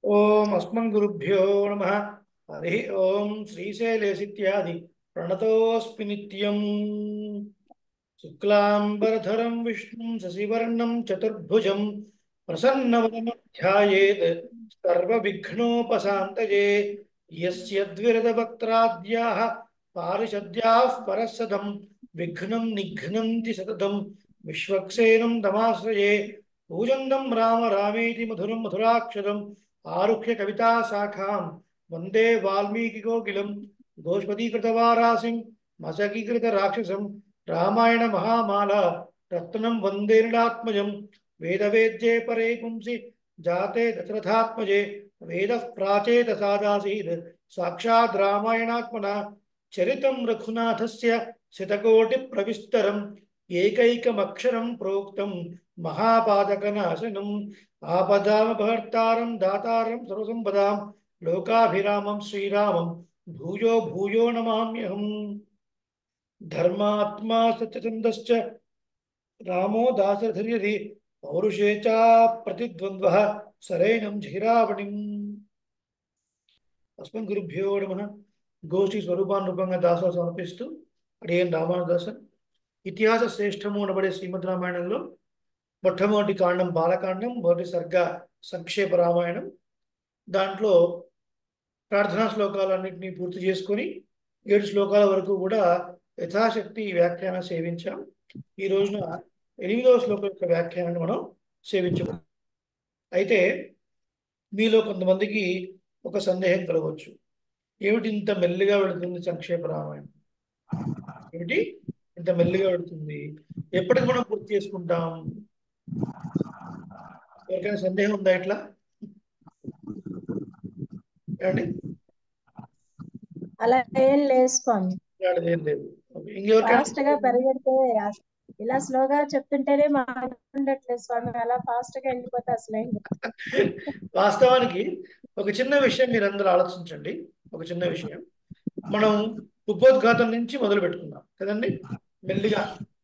ओम अस्मद्गुरुभ्यो नमः। हरि ओम श्रीशैलेशित्यादि प्रणतोऽस्मि नित्यम्। शुक्लांबरधरं विष्णुं शशिवर्णं चतुर्भुजं प्रसन्नवदनं ध्यायेत् सर्वविघ्नोपशान्तये। यस्य द्विरदवक्त्राद्याः पारिषद्याः परस्सदं विघ्नं निघ्नन्ति सततं विश्वक्सेनं तमाश्रये। पूजन्तं राम रामेति मधुरं मधुराक्षरम् आरुह्य कविता शाखां वन्दे वाल्मीकिकोकिलं गोष्पदीकृतवारासिं मशकीकृतराक्षसं रामायण महामाला रत्नं वन्दे नीलात्मजं। वेदवेद्ये परे पुंसि जाते दशरथात्मजे वेदः प्राचेतसादासीत् साक्षात् रामायणात्मना चरितं रघुनाथस्य शतकोटिप्रविस्तरम् एकैकमक्षरं प्रोक्तं महापातकनाशनम् आपदामपहर्तारं दातारं सर्वसम्पदां लोकाभिरामं श्रीरामं भूयो भूयो नमाम्यहम्। धर्मात्मा सत्यचन्दश्च रामो दाशरथिर्यदि पौरुषे च प्रतिद्वन्द्वः सरेणं झिरावणिम्। अस्मद्गुरुभ्यो नमः। గోష్ఠి స్వరూపానురూపంగా దాసోహం సమర్పిస్తూ అడిగిన రామానుదాసన్ ఇతిహాస శ్రేష్టము అనబడే శ్రీమద్ రామాయణంలో మొట్టమొదటి కాండం బాలకాండం, మొదటి సర్గ సంక్షేప రామాయణం. దాంట్లో ప్రార్థనా శ్లోకాలన్నింటినీ పూర్తి చేసుకొని 7 శ్లోకాల వరకు కూడా యథాశక్తి వ్యాఖ్యానం సేవించాం. ఈ రోజున 8వ శ్లోకం యొక్క వ్యాఖ్యానాన్ని మనం సేవించబోతున్నాం. అయితే మీలో కొంతమందికి ఒక సందేహం కలగవచ్చు, ఏమిటి ఇంత మెల్లిగా వెళుతుంది సంక్షేప రామాయణం, ఏమిటి ఇంత మెల్లిగా వెళుతుంది, ఎప్పటికి మనం పూర్తి చేసుకుంటాం? ఎవరికైనా సందేహం ఉందా ఇట్లా? ఏమండి? అలా ఏం లేదు స్వామి. ఏం లేదు. ఇంకెవరికైనా ఫాస్ట్ గా పరిగెడితే ఇలా స్లోగా చెప్తుంటేనే ఉండట్లేదు స్వామి, అలా ఫాస్ట్ గా వెళ్ళిపోతే అసలు వాస్తవానికి ఒక చిన్న విషయం మీరు అందరూ ఆలోచించండి. ఒక చిన్న విషయం, మనం ఉపోద్ఘాతం నుంచి మొదలు పెట్టుకున్నాం కదండి. మెల్లిగా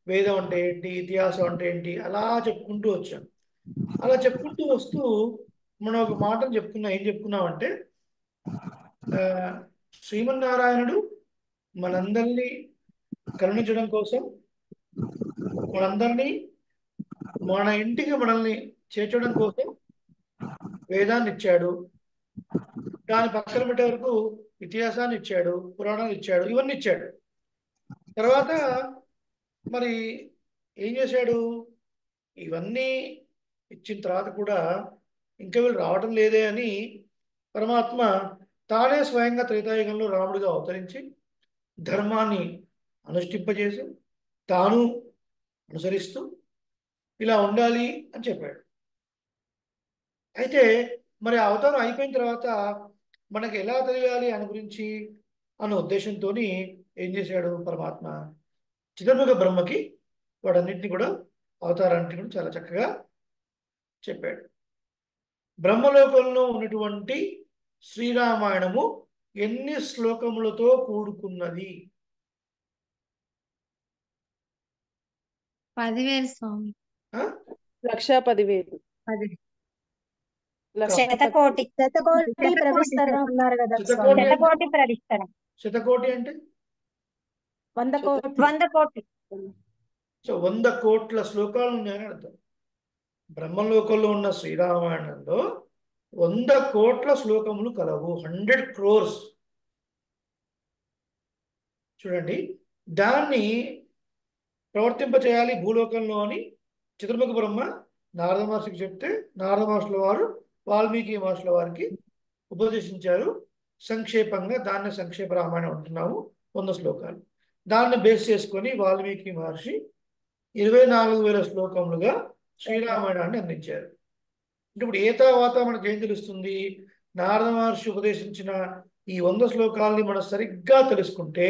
వేదం అంటే ఏంటి, ఇతిహాసం అంటే ఏంటి, అలా చెప్పుకుంటూ వచ్చాం. అలా చెప్పుకుంటూ వస్తూ మనం ఒక మాటను చెప్పుకున్నాం. ఏం చెప్పుకున్నామంటే శ్రీమన్నారాయణుడు మనందరినీ కరుణించడం కోసం, మనందరినీ మన ఇంటికి మనల్ని చేర్చడం కోసం వేదాన్ని ఇచ్చాడు. దాని పక్కన పెట్టే వరకు ఇతిహాసాన్ని ఇచ్చాడు, పురాణాలు ఇచ్చాడు, ఇవన్నీ ఇచ్చాడు. తర్వాత మరి ఏం చేశాడు? ఇవన్నీ ఇచ్చిన తర్వాత కూడా ఇంకా వీళ్ళు రావటం లేదే అని పరమాత్మ తానే స్వయంగా త్రేతాయుగంలో రాముడిగా అవతరించి ధర్మాన్ని అనుష్ఠింపజేసి తాను అనుసరిస్తూ ఇలా ఉండాలి అని చెప్పాడు. అయితే మరి అవతారం అయిపోయిన తర్వాత మనకి ఎలా తెలియాలి అని గురించి అన్న ఉద్దేశంతో ఏం చేశాడు పరమాత్మ? చతుర్ముఖ బ్రహ్మకి వాడన్నింటినీ కూడా అవతారాన్ని కూడా చాలా చక్కగా చెప్పాడు. బ్రహ్మలోకంలో ఉన్నటువంటి శ్రీరామాయణము ఎన్ని శ్లోకములతో కూడుకున్నది? 10,000 స్వామి. 1,10,000. శతకోటి ప్రవిస్తరం అన్నారు కదా శతకోటి స్వామి. శతకోటి ప్రవిస్తరం. శతకోటి అంటే 100 కోటి. 100 కోటి. సో 100 కోట్ల శ్లోకాలు ఉన్నాయని అర్థం. బ్రహ్మలోకంలో ఉన్న శ్రీరామాయణంలో 100 కోట్ల శ్లోకములు కలవు. 100 crores. చూడండి, దాన్ని ప్రవర్తింపచేయాలి భూలోకంలో అని చతుర్ముఖ బ్రహ్మ నారద మహర్షికి చెప్తే నారద మహర్షుల వారు వాల్మీకి మహర్షుల వారికి ఉపదేశించారు. సంక్షేపంగా దాన్ని సంక్షేప రామాయణం అంటున్నాము. 100 శ్లోకాలు. దాన్ని బేస్ చేసుకొని వాల్మీకి మహర్షి 24,000 శ్లోకములుగా శ్రీరామాయణాన్ని అందించారు. ఇప్పుడు ఏ తర్వాత మనకు ఏం తెలుస్తుంది? నారద మహర్షి ఉపదేశించిన ఈ 100 శ్లోకాలని మనం సరిగ్గా తెలుసుకుంటే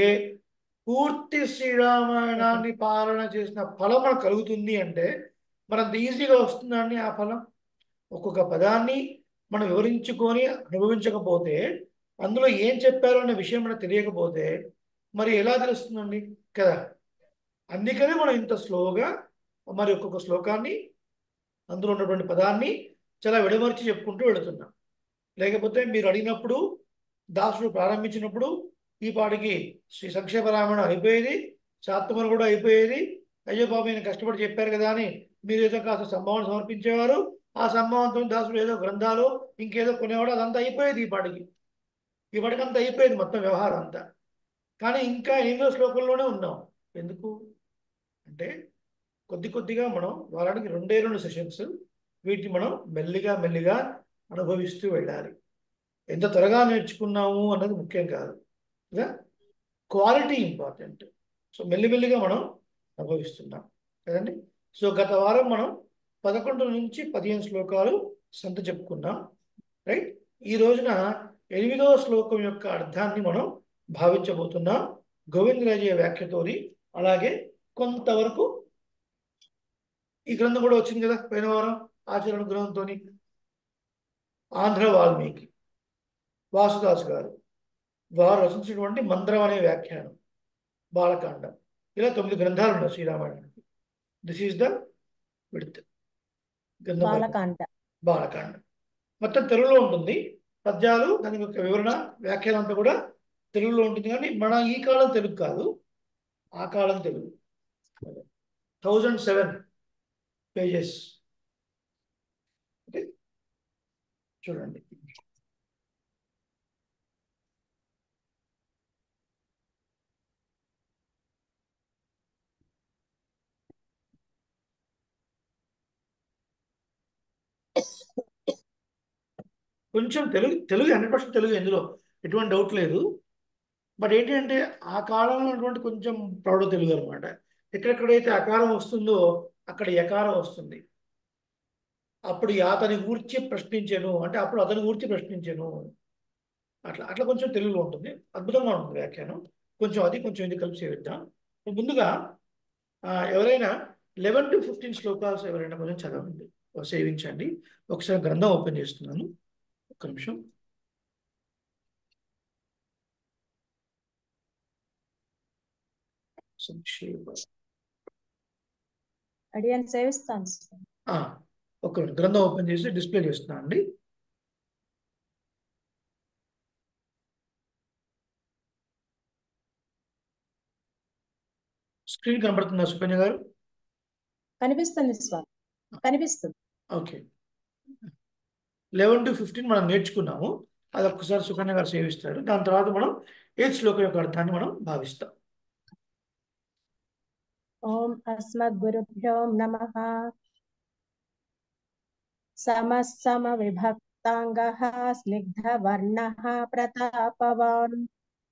పూర్తి శ్రీరామాయణాన్ని పాలన చేసిన ఫలం మనకు కలుగుతుంది. అంటే మనంత ఈజీగా వస్తుందండి ఆ ఫలం. ఒక్కొక్క పదాన్ని మనం వివరించుకొని అనుభవించకపోతే, అందులో ఏం చెప్పారో అనే విషయం మనకు తెలియకపోతే మరి ఎలా తెలుస్తుందండి కదా. అందుకనే మనం ఇంత స్లోగా మరి ఒక్కొక్క శ్లోకాన్ని, అందులో ఉన్నటువంటి పదాన్ని చాలా విడమర్చి చెప్పుకుంటూ వెళుతున్నాం. లేకపోతే మీరు అడిగినప్పుడు దాసుడు ప్రారంభించినప్పుడు ఈ పాటికి శ్రీ సంక్షేమ రామాయణం అయిపోయేది, శాతమరు కూడా అయిపోయేది. అయ్యో బాబు ఈయన కష్టపడి చెప్పారు కదా అని మీరు ఏదో కాస్త సంభావన సమర్పించేవారు. ఆ సంభావనతో దాసుడు ఏదో గ్రంథాలు ఇంకేదో కొనేవాడు, అదంతా అయిపోయేది ఈ పాటికి. ఈ పాటికి అంతా అయిపోయేది మొత్తం వ్యవహారం అంతా. కానీ ఇంకా 8వ శ్లోకంలోనే ఉన్నాం. ఎందుకు అంటే కొద్ది కొద్దిగా మనం వారానికి 2 సెషన్స్ వీటిని మనం మెల్లిగా మెల్లిగా అనుభవిస్తూ వెళ్ళాలి. ఎంత త్వరగా నేర్చుకున్నాము అన్నది ముఖ్యం కాదు, క్వాలిటీ ఇంపార్టెంట్. సో మెల్లిమెల్లిగా మనం అనుభవిస్తున్నాం కదండి. సో గత వారం మనం 11 నుంచి 15 శ్లోకాలు సంత చెప్పుకున్నాం, రైట్. ఈ రోజున 8వ శ్లోకం యొక్క అర్థాన్ని మనం భావించబోతున్నాం గోవిందరాజయ్య వ్యాఖ్యతోని. అలాగే కొంతవరకు ఈ గ్రంథం కూడా వచ్చింది కదా పోయిన వారం, ఆచరణ గ్రంథంతో ఆంధ్ర వాల్మీకి వాసుదాస్ గారు వారు రచించినటువంటి మంత్రం అనే వ్యాఖ్యానం, బాలకాండం, ఇలా 9 గ్రంథాలు ఉన్నాయి శ్రీరామాయణానికి. దిస్ ఈస్ ద విడ్త్ గ్రంథం. బాలకాండం మొత్తం తెలుగులో ఉంటుంది, పద్యాలు దాని యొక్క వివరణ వ్యాఖ్యానం అంతా కూడా తెలుగులో ఉంటుంది. కానీ మన ఈ కాలం తెలుగు కాదు, ఆ కాలం తెలుగు. 1007 పేజెస్. ఓకే, చూడండి. కొంచెం తెలుగు 100% తెలుగు, ఎందులో ఎటువంటి డౌట్ లేదు. బట్ ఏంటంటే ఆ కాలంలో ఉన్నటువంటి కొంచెం ప్రౌఢ తెలుగు అనమాట. ఎక్కడెక్కడైతే అకారం వస్తుందో అక్కడ యకారం వస్తుంది. అప్పుడు అతని గూర్చి ప్రశ్నించాను అంటే అప్పుడు అతని గూర్చి ప్రశ్నించాను, అట్లా అట్లా కొంచెం తెలుగులో ఉంటుంది. అద్భుతంగా ఉంటుంది వ్యాఖ్యానం. కొంచెం అది కొంచెం ఇది కలిపి చేద్దాం. ముందుగా ఎవరైనా 11 to 15 శ్లోకాలు ఎవరైనా కొంచెం చదవండి, సేవించండి. ఒకసారి గ్రంథం ఓపెన్ చేస్తున్నాను, ఒక్క నిమిషం. అడియన్ సేవిస్తాను. ఒక గ్రంథం ఓపెన్ చేసి డిస్ప్లే చేస్తున్నాను అండి. స్క్రీన్ కనబడుతుందా సుకన్య గారు? కనిపిస్తుంది స్వామి, కనిపిస్తుంది. ఓకే, 11 to 15 మనం నేర్చుకున్నాము. అది ఒక్కసారి సుకన్య గారు సేవిస్తారు. దాని తర్వాత మనం 8వ శ్లోకం యొక్క అర్థాన్ని మనం భావిస్తాం. ఓం అస్మద్గురుభ్యో నమః. సమస్సమ విభక్తాంగః స్నిగ్ధవర్ణః ప్రతాపవాన్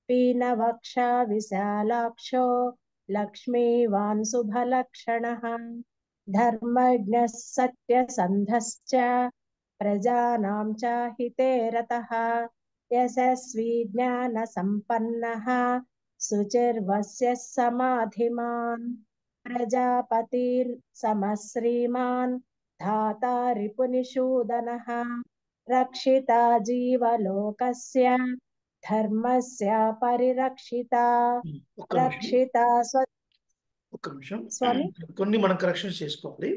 పీనవక్షా విశాలాక్షో లక్ష్మీవాన్ శుభలక్షణః ధర్మజ్ఞः సత్యసంధశ్చ ప్రజానాం చ హితే రతః యశస్వీ జ్ఞానసంపన్నః శుచిర్వస్య సమాధిమాన్ ప్రజాపతిర్ సమశ్రీమాన్ ధాతా రిపునిషూదనః రక్షితా జీవలోకస్య ధర్మస్య పరిరక్షితా రక్షితా ఒక్క నిమిషం స్వామి. కొన్ని మనం కరెక్షన్స్ చేసుకోవాలి.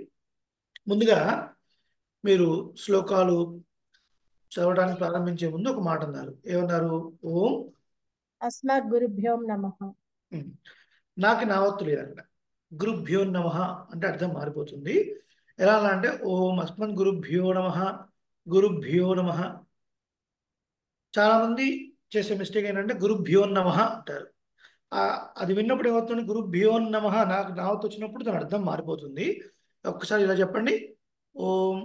ముందుగా మీరు శ్లోకాలు చదవడానికి ప్రారంభించే ముందు ఒక మాట అన్నారు. ఏమన్నారు? ఓం అస్మద్గురుభ్యో నమః. నాకు నావత్తు లేదు అక్కడ. గురుభ్యో నమః అంటే అర్థం మారిపోతుంది. ఎలా అంటే ఓం అస్మద్ గురుభ్యో నమః, గురుభ్యో నమః. చాలా మంది చేసే మిస్టేక్ ఏంటంటే గురుభ్యో నమః అంటారు. అది విన్నప్పుడు ఏమవుతుంది? గురుభ్యో నమః నాకు నావత్తు వచ్చినప్పుడు దాని అర్థం మారిపోతుంది. ఒక్కసారి ఇలా చెప్పండి, ఓం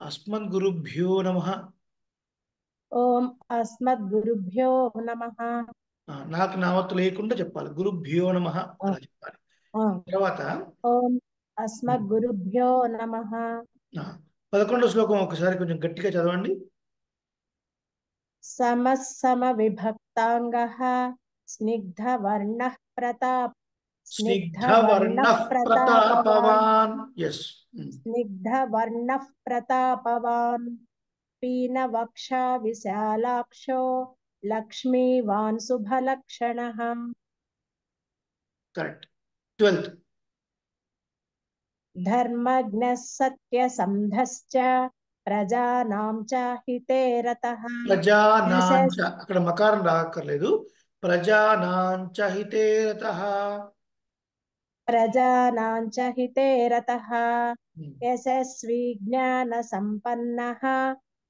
అస్మద్ గురుభ్యో నమః. ఓం అస్మద్గురుభ్యో నమః. నాకు నావత్తు లేకుండా చెప్పాలి, గురుభ్యో నమః అలా చెప్పాలి. తర్వాత ఓం అస్మద్గురుభ్యో నమః. 11వ శ్లోకం ఒకసారి కొంచెం గట్టిగా చదవండి. సమస్సమ విభక్తాంగః స్నిగ్ధవర్ణః ప్రతాపవాన్ స్నిగ్ధవర్ణః ప్రతాపవాన్ పీనవక్షా విశాలాక్షో లక్ష్మీవాన్ శుభలక్షణః. కరెక్ట్. 12th ధర్మజ్ఞः సత్యసంధశ్చ ప్రజానాం చ హితే రతః ప్రజానాంచ, యశస్ అక్కడ మకారం రాక్కర్లేదు. ప్రజానాంచ హితే రతః. ప్రజానాం చ హితే రతః యశస్వి జ్ఞాన సంపన్నః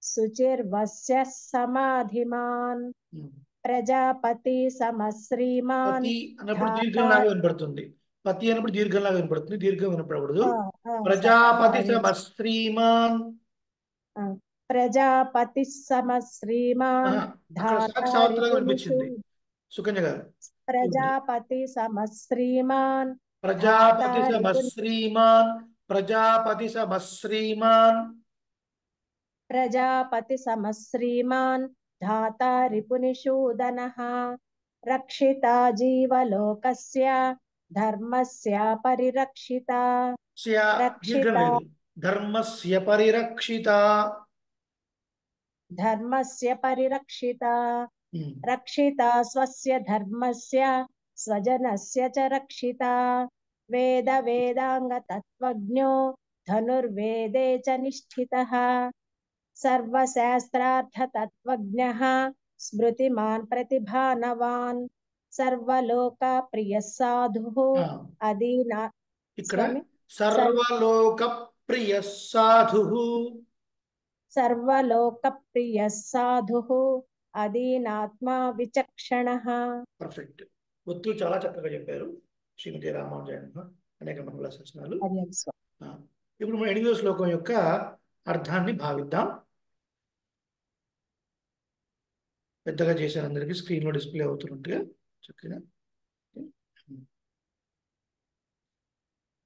శుచిర్వస్య సమాధిమాన్ ప్రజాపతి సమశ్రీమాన్ పతి అన్నప్పుడు ధాత దీర్ఘంలాగా వినపడుతుంది. పతి అన్నప్పుడు దీర్ఘంలాగా వినపడుతుంది, దీర్ఘం వినపడకూడదు. ప్రజాపతి సారీ శ్రీమాన్. ప్రజాపతి సమశ్రీమాన్ అక్కడ ధాత సాక్షి సావత్రంగా రిపునిషు వినిపించింది. సుకన్య గారు చూడండి. ప్రజాపతి సమశ్రీమాన్ ధాత ప్రజాపతి రిపుని సమశ్రీమాన్. ప్రజాపతి సమశ్రీమాన్. ప్రజాపతి సమశ్రీమాన్ ధాత రిపునిషూదనః రక్షితా జీవలోకస్య ధర్మస్య పరిరక్షిత దీర్ఘం రక్షిత లేదు. ధర్మస్య పరిరక్షిత. ధర్మస్య పరిరక్షిత రక్షిత స్వస్య ధర్మస్య స్వజనస్య చ రక్షిత వేద వేదాంగ తత్వజ్ఞో ధనుర్వేదే చ నిష్ఠితః సర్వశాస్త్రార్థ తత్వజ్ఞః స్మృతిమాన్ ప్రతిభానవాన్ సర్వలోక ప్రియ సాధుః అదీనా ఇక్కడ స్వామి సర్వలోక ప్రియ సాధు. సర్వలోక ప్రియ సాధుః అదీనాత్మా విచక్షణః. పర్ఫెక్ట్. ఒత్తులు చాలా చక్కగా చెప్పారు శ్రీమతి రామానుజాయమ్మ. అనేక మంగళ శాసనాలు. ఇప్పుడు మన 8వ శ్లోకం యొక్క అర్థాన్ని భావిద్దాం. పెద్దగా చేశారు, అందరికీ స్క్రీన్లో డిస్ప్లే అవుతున్నట్టుగా చక్కగా.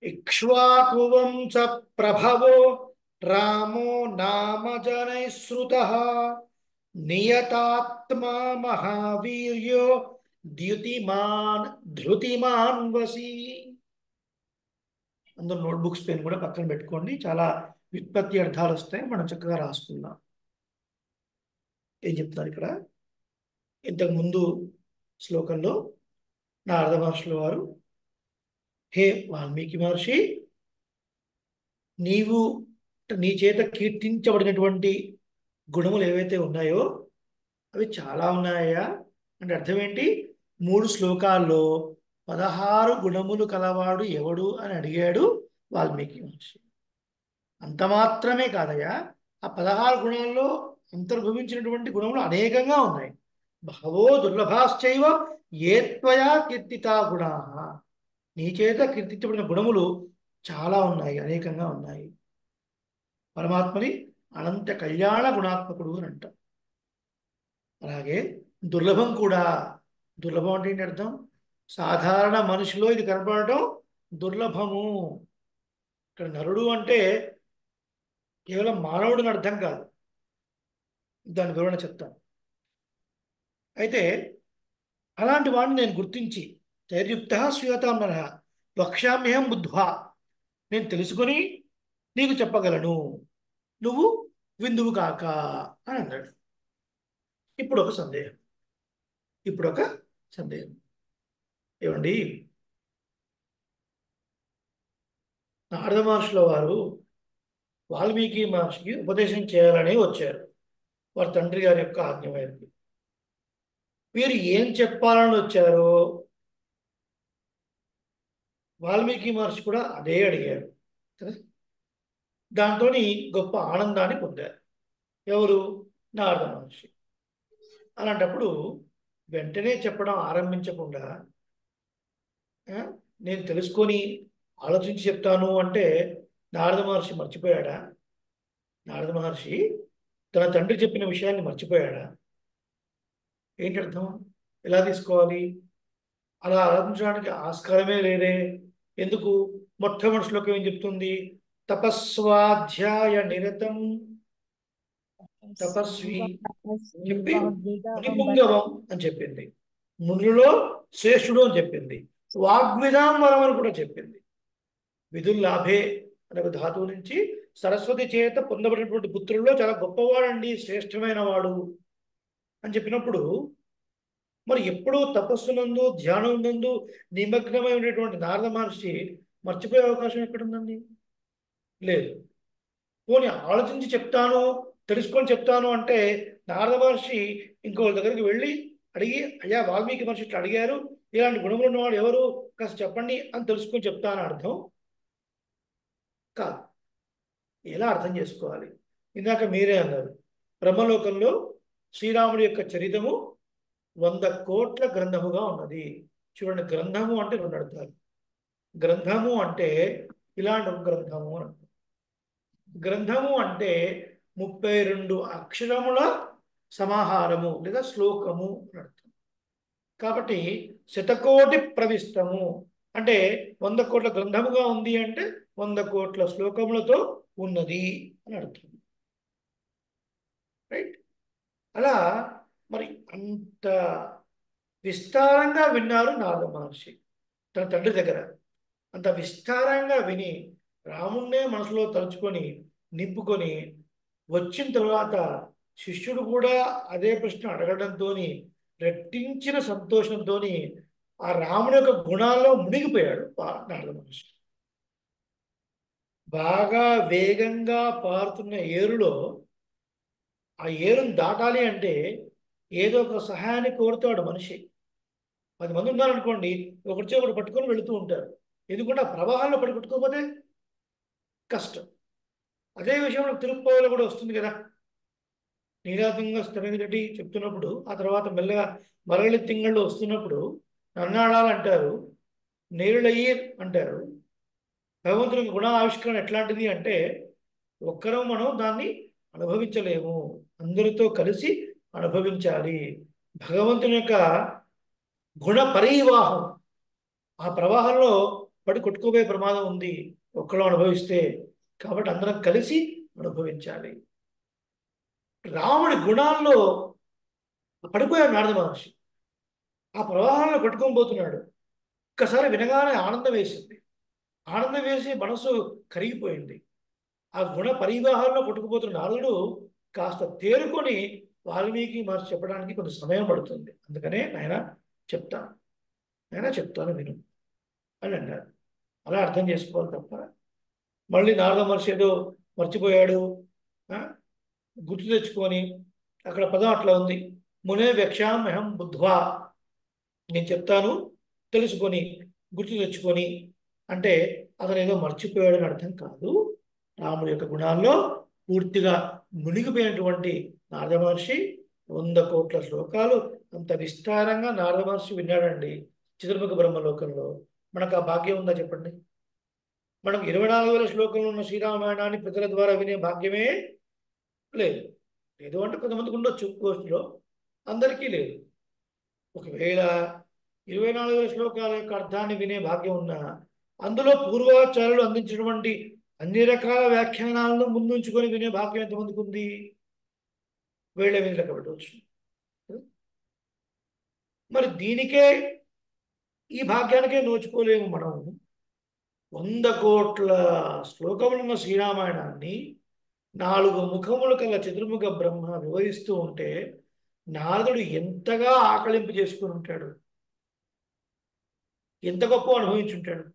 ఇక్ష్వాకువంశ ప్రభవో రామో నామ జనైః శ్రుతః నియతాత్మా మహావీర్యో ధృతిమాన్ వసి. అందరూ నోట్బుక్స్ పెన్ కూడా పక్కన పెట్టుకోండి. చాలా వ్యుత్పత్తి అర్థాలు వస్తాయి, మనం చక్కగా రాసుకుందాం. ఏం చెప్తున్నారు ఇక్కడ? ఇంతకు ముందు శ్లోకంలో నారద మహర్షుల వారు, హే వాల్మీకి మహర్షి, నీ చేత కీర్తించబడినటువంటి గుణములు ఏవైతే ఉన్నాయో అవి చాలా ఉన్నాయా అంటే అర్థం ఏంటి? 3 శ్లోకాల్లో 16 గుణములు కలవాడు ఎవడు అని అడిగాడు వాల్మీకి మహర్షి. అంత మాత్రమే కాదయ్యా, ఆ 16 గుణాల్లో అంతర్భవించినటువంటి గుణములు అనేకంగా ఉన్నాయి. బహవో దుర్లభాశ్చైవ ఏ త్వయా కీర్తితా గుణా. నీ చేత కీర్తించబడిన గుణములు చాలా ఉన్నాయి, అనేకంగా ఉన్నాయి. పరమాత్మని అనంత కళ్యాణ గుణాత్మకుడు అని అంటాం. అలాగే దుర్లభం కూడా. దుర్లభం అంటే ఏంటి అర్థం? సాధారణ మనిషిలో ఇది కనపడటం దుర్లభము. ఇక్కడ నరుడు అంటే కేవలం మానవుడిని అర్థం కాదు, దాని వివరణ చెప్తాను. అయితే అలాంటి వాడిని నేను గుర్తించి ధైర్యుక్త శ్వేతాం నరః వక్ష్యామ్యహం బుద్ధ్వా, నేను తెలుసుకొని నీకు చెప్పగలను, నువ్వు విందువు కాక అని అన్నాడు. ఇప్పుడు ఒక సందేహం ఏమండి, నారద మహర్షుల వారు వాల్మీకి మహర్షికి ఉపదేశం చేయాలని వచ్చారు. వారి తండ్రి గారి యొక్క ఆజ్ఞ మేరకు వీరు ఏం చెప్పాలని వచ్చారో వాల్మీకి మహర్షి కూడా అదే అడిగారు కదా. దాంతో గొప్ప ఆనందాన్ని పొందారు ఎవరు? నారద మహర్షి. అలాంటప్పుడు వెంటనే చెప్పడం ఆరంభించకుండా నేను తెలుసుకొని ఆలోచించి చెప్తాను అంటే నారద మహర్షి మర్చిపోయాడా? నారద మహర్షి తన తండ్రి చెప్పిన విషయాన్ని మర్చిపోయాడా? ఏంటి అర్థం? ఎలా తీసుకోవాలి? అలా ఆలోచించడానికి ఆస్కారమే లేదే. ఎందుకు? మొట్టమొదటి శ్లోకం ఏం చెప్తుంది? తపస్వాధ్యాయ నిరతం తపస్వి చెప్పి మునిపుంగవం అని చెప్పింది. మునులలో శ్రేష్ఠుడు అని చెప్పింది. వాగ్విదాంబరం అని కూడా చెప్పింది. విధుల్లాభే అనే ఒక ధాతువు నుంచి సరస్వతి చేత పొందబడినటువంటి పుత్రుల్లో చాలా గొప్పవాడండి, శ్రేష్టమైన వాడు అని చెప్పినప్పుడు మరి ఎప్పుడూ తపస్సునందు ధ్యానం నందు నిమగ్నమై ఉండేటువంటి నారద మహర్షి మర్చిపోయే అవకాశం ఎక్కడుందండి? లేదు. పోనీ ఆలోచించి చెప్తాను, తెలుసుకొని చెప్తాను అంటే నారద మహర్షి ఇంకోళ్ళ దగ్గరికి వెళ్ళి అడిగి, అయ్యా వాల్మీకి మహర్షి ఇట్లా అడిగారు, ఇలాంటి గుణములు ఉన్నవాడు ఎవరు కాస్త చెప్పండి అని తెలుసుకొని చెప్తాను అర్థం కాదు. ఎలా అర్థం చేసుకోవాలి? ఇందాక మీరే అన్నారు, బ్రహ్మలోకంలో శ్రీరాముడి యొక్క చరితము 100 కోట్ల గ్రంథముగా ఉన్నది. చూడండి, గ్రంథము అంటే 2 అర్థాలు. గ్రంథము అంటే ఇలాంటి ఒక గ్రంథము అని అర్థం. గ్రంథము అంటే 32 అక్షరముల సమాహారము లేదా శ్లోకము అని అర్థం. కాబట్టి శతకోటి ప్రవిష్టము అంటే 100 కోట్ల గ్రంథముగా ఉంది అంటే 100 కోట్ల శ్లోకములతో ఉన్నది అని అర్థం. రైట్? అలా మరి అంత విస్తారంగా విన్నారు నారద మహర్షి తన తండ్రి దగ్గర. అంత విస్తారంగా విని రాముణ్ణే మనసులో తలుచుకొని నింపుకొని వచ్చిన తర్వాత శిష్యుడు కూడా అదే ప్రశ్న అడగడంతో రెట్టించిన సంతోషంతో ఆ రాముడి యొక్క గుణాల్లో మునిగిపోయాడు నారద మహర్షి. బాగా వేగంగా పారుతున్న ఏరులో ఆ ఏరును దాటాలి అంటే ఏదో ఒక సహాయాన్ని కోరుతాడు మనిషి. 10 మంది ఉన్నారనుకోండి, ఒకరిచే ఒకటి పట్టుకొని వెళుతూ ఉంటారు. ఎందుకంటే ఆ ప్రవాహంలో పట్టుకోకపోతే కష్టం. అదే విషయంలో తిరుపతిలో కూడా వస్తుంది కదా, నీరాతంగా స్థిరగిరెడ్డి చెప్తున్నప్పుడు ఆ తర్వాత మెల్లగా మరలి తింగళ్ళు వస్తున్నప్పుడు నన్నాడాలు అంటారు, నేరులయ్యర్ అంటారు. భగవంతుని గుణ ఆవిష్కరణ ఎట్లాంటిది అంటే ఒక్కరం మనం దాన్ని అనుభవించలేము, అందరితో కలిసి అనుభవించాలి. భగవంతుని యొక్క గుణ పరివాహం ఆ ప్రవాహంలో పడి కొట్టుకోబోయే ప్రమాదం ఉంది ఒక్కలో అనుభవిస్తే. కాబట్టి అందరం కలిసి అనుభవించాలి. రాముడి గుణాల్లో పడిపోయాడు నారద మహర్షి. ఆ ప్రవాహంలో కొట్టుకొని పోతున్నాడు. ఒక్కసారి వినగానే ఆనందం వేసింది. ఆనందం వేసి మనసు కరిగిపోయింది. ఆ గుణ పరివాహంలో కొట్టుకుపోతున్న నారదుడు కాస్త తేరుకొని వాల్మీకి మహర్షి చెప్పడానికి కొంత సమయం పడుతుంది. అందుకనే నాయన చెప్తాను, నాయన చెప్తాను విను అని అన్నాడు. అలా అర్థం చేసుకోవాలి తప్ప మళ్ళీ నారద మహర్షి ఏదో మర్చిపోయాడు గుర్తు తెచ్చుకొని, అక్కడ పదం అట్లా ఉంది, మునే వ్యక్షామ్యహం బుద్ధ్వా, నేను చెప్తాను తెలుసుకొని గుర్తు తెచ్చుకొని అంటే అతను ఏదో మర్చిపోయాడని అర్థం కాదు. రాముడి యొక్క గుణాల్లో పూర్తిగా మునిగిపోయినటువంటి నారద మహర్షి 100 కోట్ల శ్లోకాలు అంత విస్తారంగా నారద మహర్షి విన్నాడండి చతుర్ముఖ బ్రహ్మలోకంలో. మనకు ఆ భాగ్యం ఉందా చెప్పండి? మనం 24,000 శ్లోకంలో ఉన్న శ్రీరామాయణాన్ని ప్రజల ద్వారా వినే భాగ్యమే లేదు. లేదు అంటే కొంతమందికి ఉండొచ్చు కోర్సులో, అందరికీ లేదు. ఒకవేళ 24,000 శ్లోకాల యొక్క అర్థాన్ని వినే భాగ్యం ఉన్నా అందులో పూర్వాచార్యులు అందించినటువంటి అన్ని రకాల వ్యాఖ్యానాలను ముందుంచుకొని వినే భాగ్యం ఎంతమందికి ఉంది? వేళ్ళ మీద లెక్క పెట్టవచ్చు. మరి దీనికే, ఈ భాగ్యానికే నోచుకోలేము మనం. 100 కోట్ల శ్లోకములున్న శ్రీరామాయణాన్ని 4 ముఖములు కల చతుర్ముఖ బ్రహ్మ వివరిస్తూ ఉంటే నారదుడు ఎంతగా ఆకలింపు చేసుకుని ఉంటాడు, ఎంత గొప్ప అనుభవించుంటాడు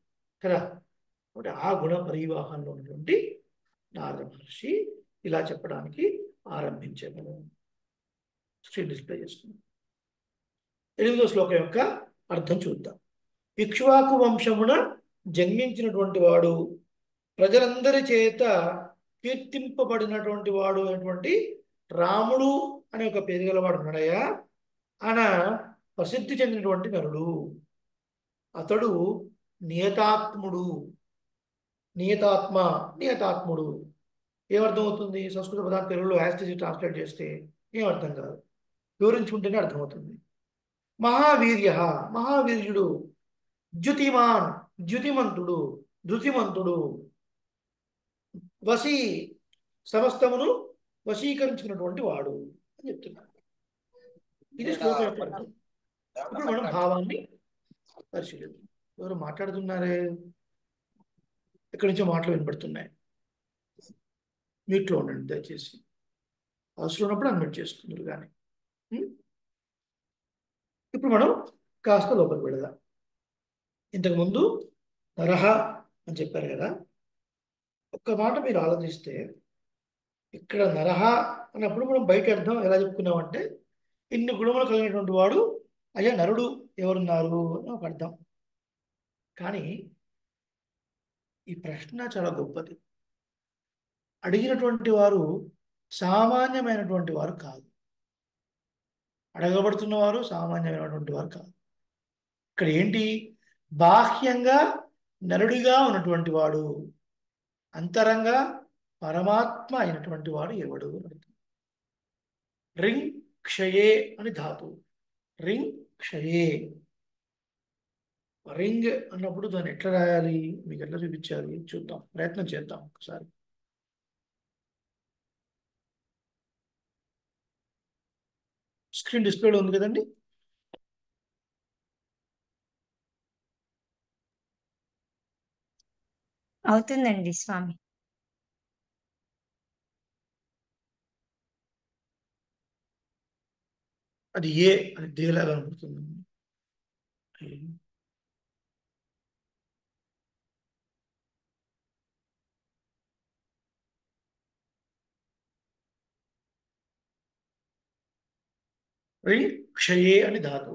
కదా. కాబట్టి ఆ గుణ పరివాహంలో ఉన్నటువంటి నారద మహర్షి ఇలా చెప్పడానికి ఆరంభించాము. స్క్రీన్ డిస్ప్లే చేసుకున్నాం. 8వ శ్లోకం యొక్క అర్థం చూద్దాం. ఇక్ష్వాకు వంశమున జన్మించినటువంటి వాడు, ప్రజలందరి చేత కీర్తింపబడినటువంటి వాడు అయినటువంటి రాముడు అనే ఒక పేరు గలవాడు ఉన్నాడయ్యా. ఆయన ప్రసిద్ధి చెందినటువంటి నరుడు. అతడు నియతాత్ముడు. నియతాత్మ, నియతాత్ముడు ఏమర్థం అవుతుంది? సంస్కృత పదార్థ తెలుగులో యాస్టిసి ట్రాన్స్లేట్ చేస్తే ఏమర్థం కాదు, వివరించుకుంటేనే అర్థమవుతుంది. మహావీర్య, మహావీర్యుడు. ద్యుతిమాన్, ద్యుతిమంతుడు, ధృతిమంతుడు. వశీ, సమస్తమును వశీకరించుకున్నటువంటి వాడు అని చెప్తున్నాడు. ఇది శ్లోకం యొక్క అర్థం. ఇప్పుడు మనం భావాన్ని పరిశీలిద్దాం. ఎవరు మాట్లాడుతున్నారే? ఎక్కడి నుంచో మాటలు వినపడుతున్నాయి. మ్యూట్లో ఉండండి దయచేసి. అవసరం ఉన్నప్పుడు అన్మ్యూట్ చేసుకున్నారు కానీ. ఇప్పుడు మనం కాస్త లోపలికి వెళదాం. ఇంతకుముందు నరహ అని చెప్పారు కదా. ఒక్క మాట మీరు ఆలోచిస్తే ఇక్కడ నరహ అన్నప్పుడు మనం బయట అర్థం ఎలా చెప్పుకున్నామంటే ఇన్ని గుణములు కలిగినటువంటి వాడు అయ్యా నరుడు ఎవరున్నారు అని ఒక అర్థం. కానీ ఈ ప్రశ్న చాలా గొప్పది. అడిగినటువంటి వారు సామాన్యమైనటువంటి వారు కాదు. అడగబడుతున్న వారు సామాన్యమైనటువంటి వారు కాదు. ఇక్కడ ఏంటి? బాహ్యంగా నరుడిగా ఉన్నటువంటి వాడు, అంతరంగా పరమాత్మ అయినటువంటి వాడు ఎవడు అని అర్థం. రింగ్ క్షయే అని ధాతు. రింగ్ క్షయే. రింగ్ అన్నప్పుడు దాన్ని ఎట్లా రాయాలి, మీకు ఎట్లా చూపించాలి చూద్దాం, ప్రయత్నం చేద్దాం ఒకసారి. స్క్రీన్ డిస్ప్లేలో ఉంది కదండి. అవుతుందండి స్వామి. అది ఏ అది దేలాగా కనపడుతుంది. రింగ్ క్షయే అని ధాతు.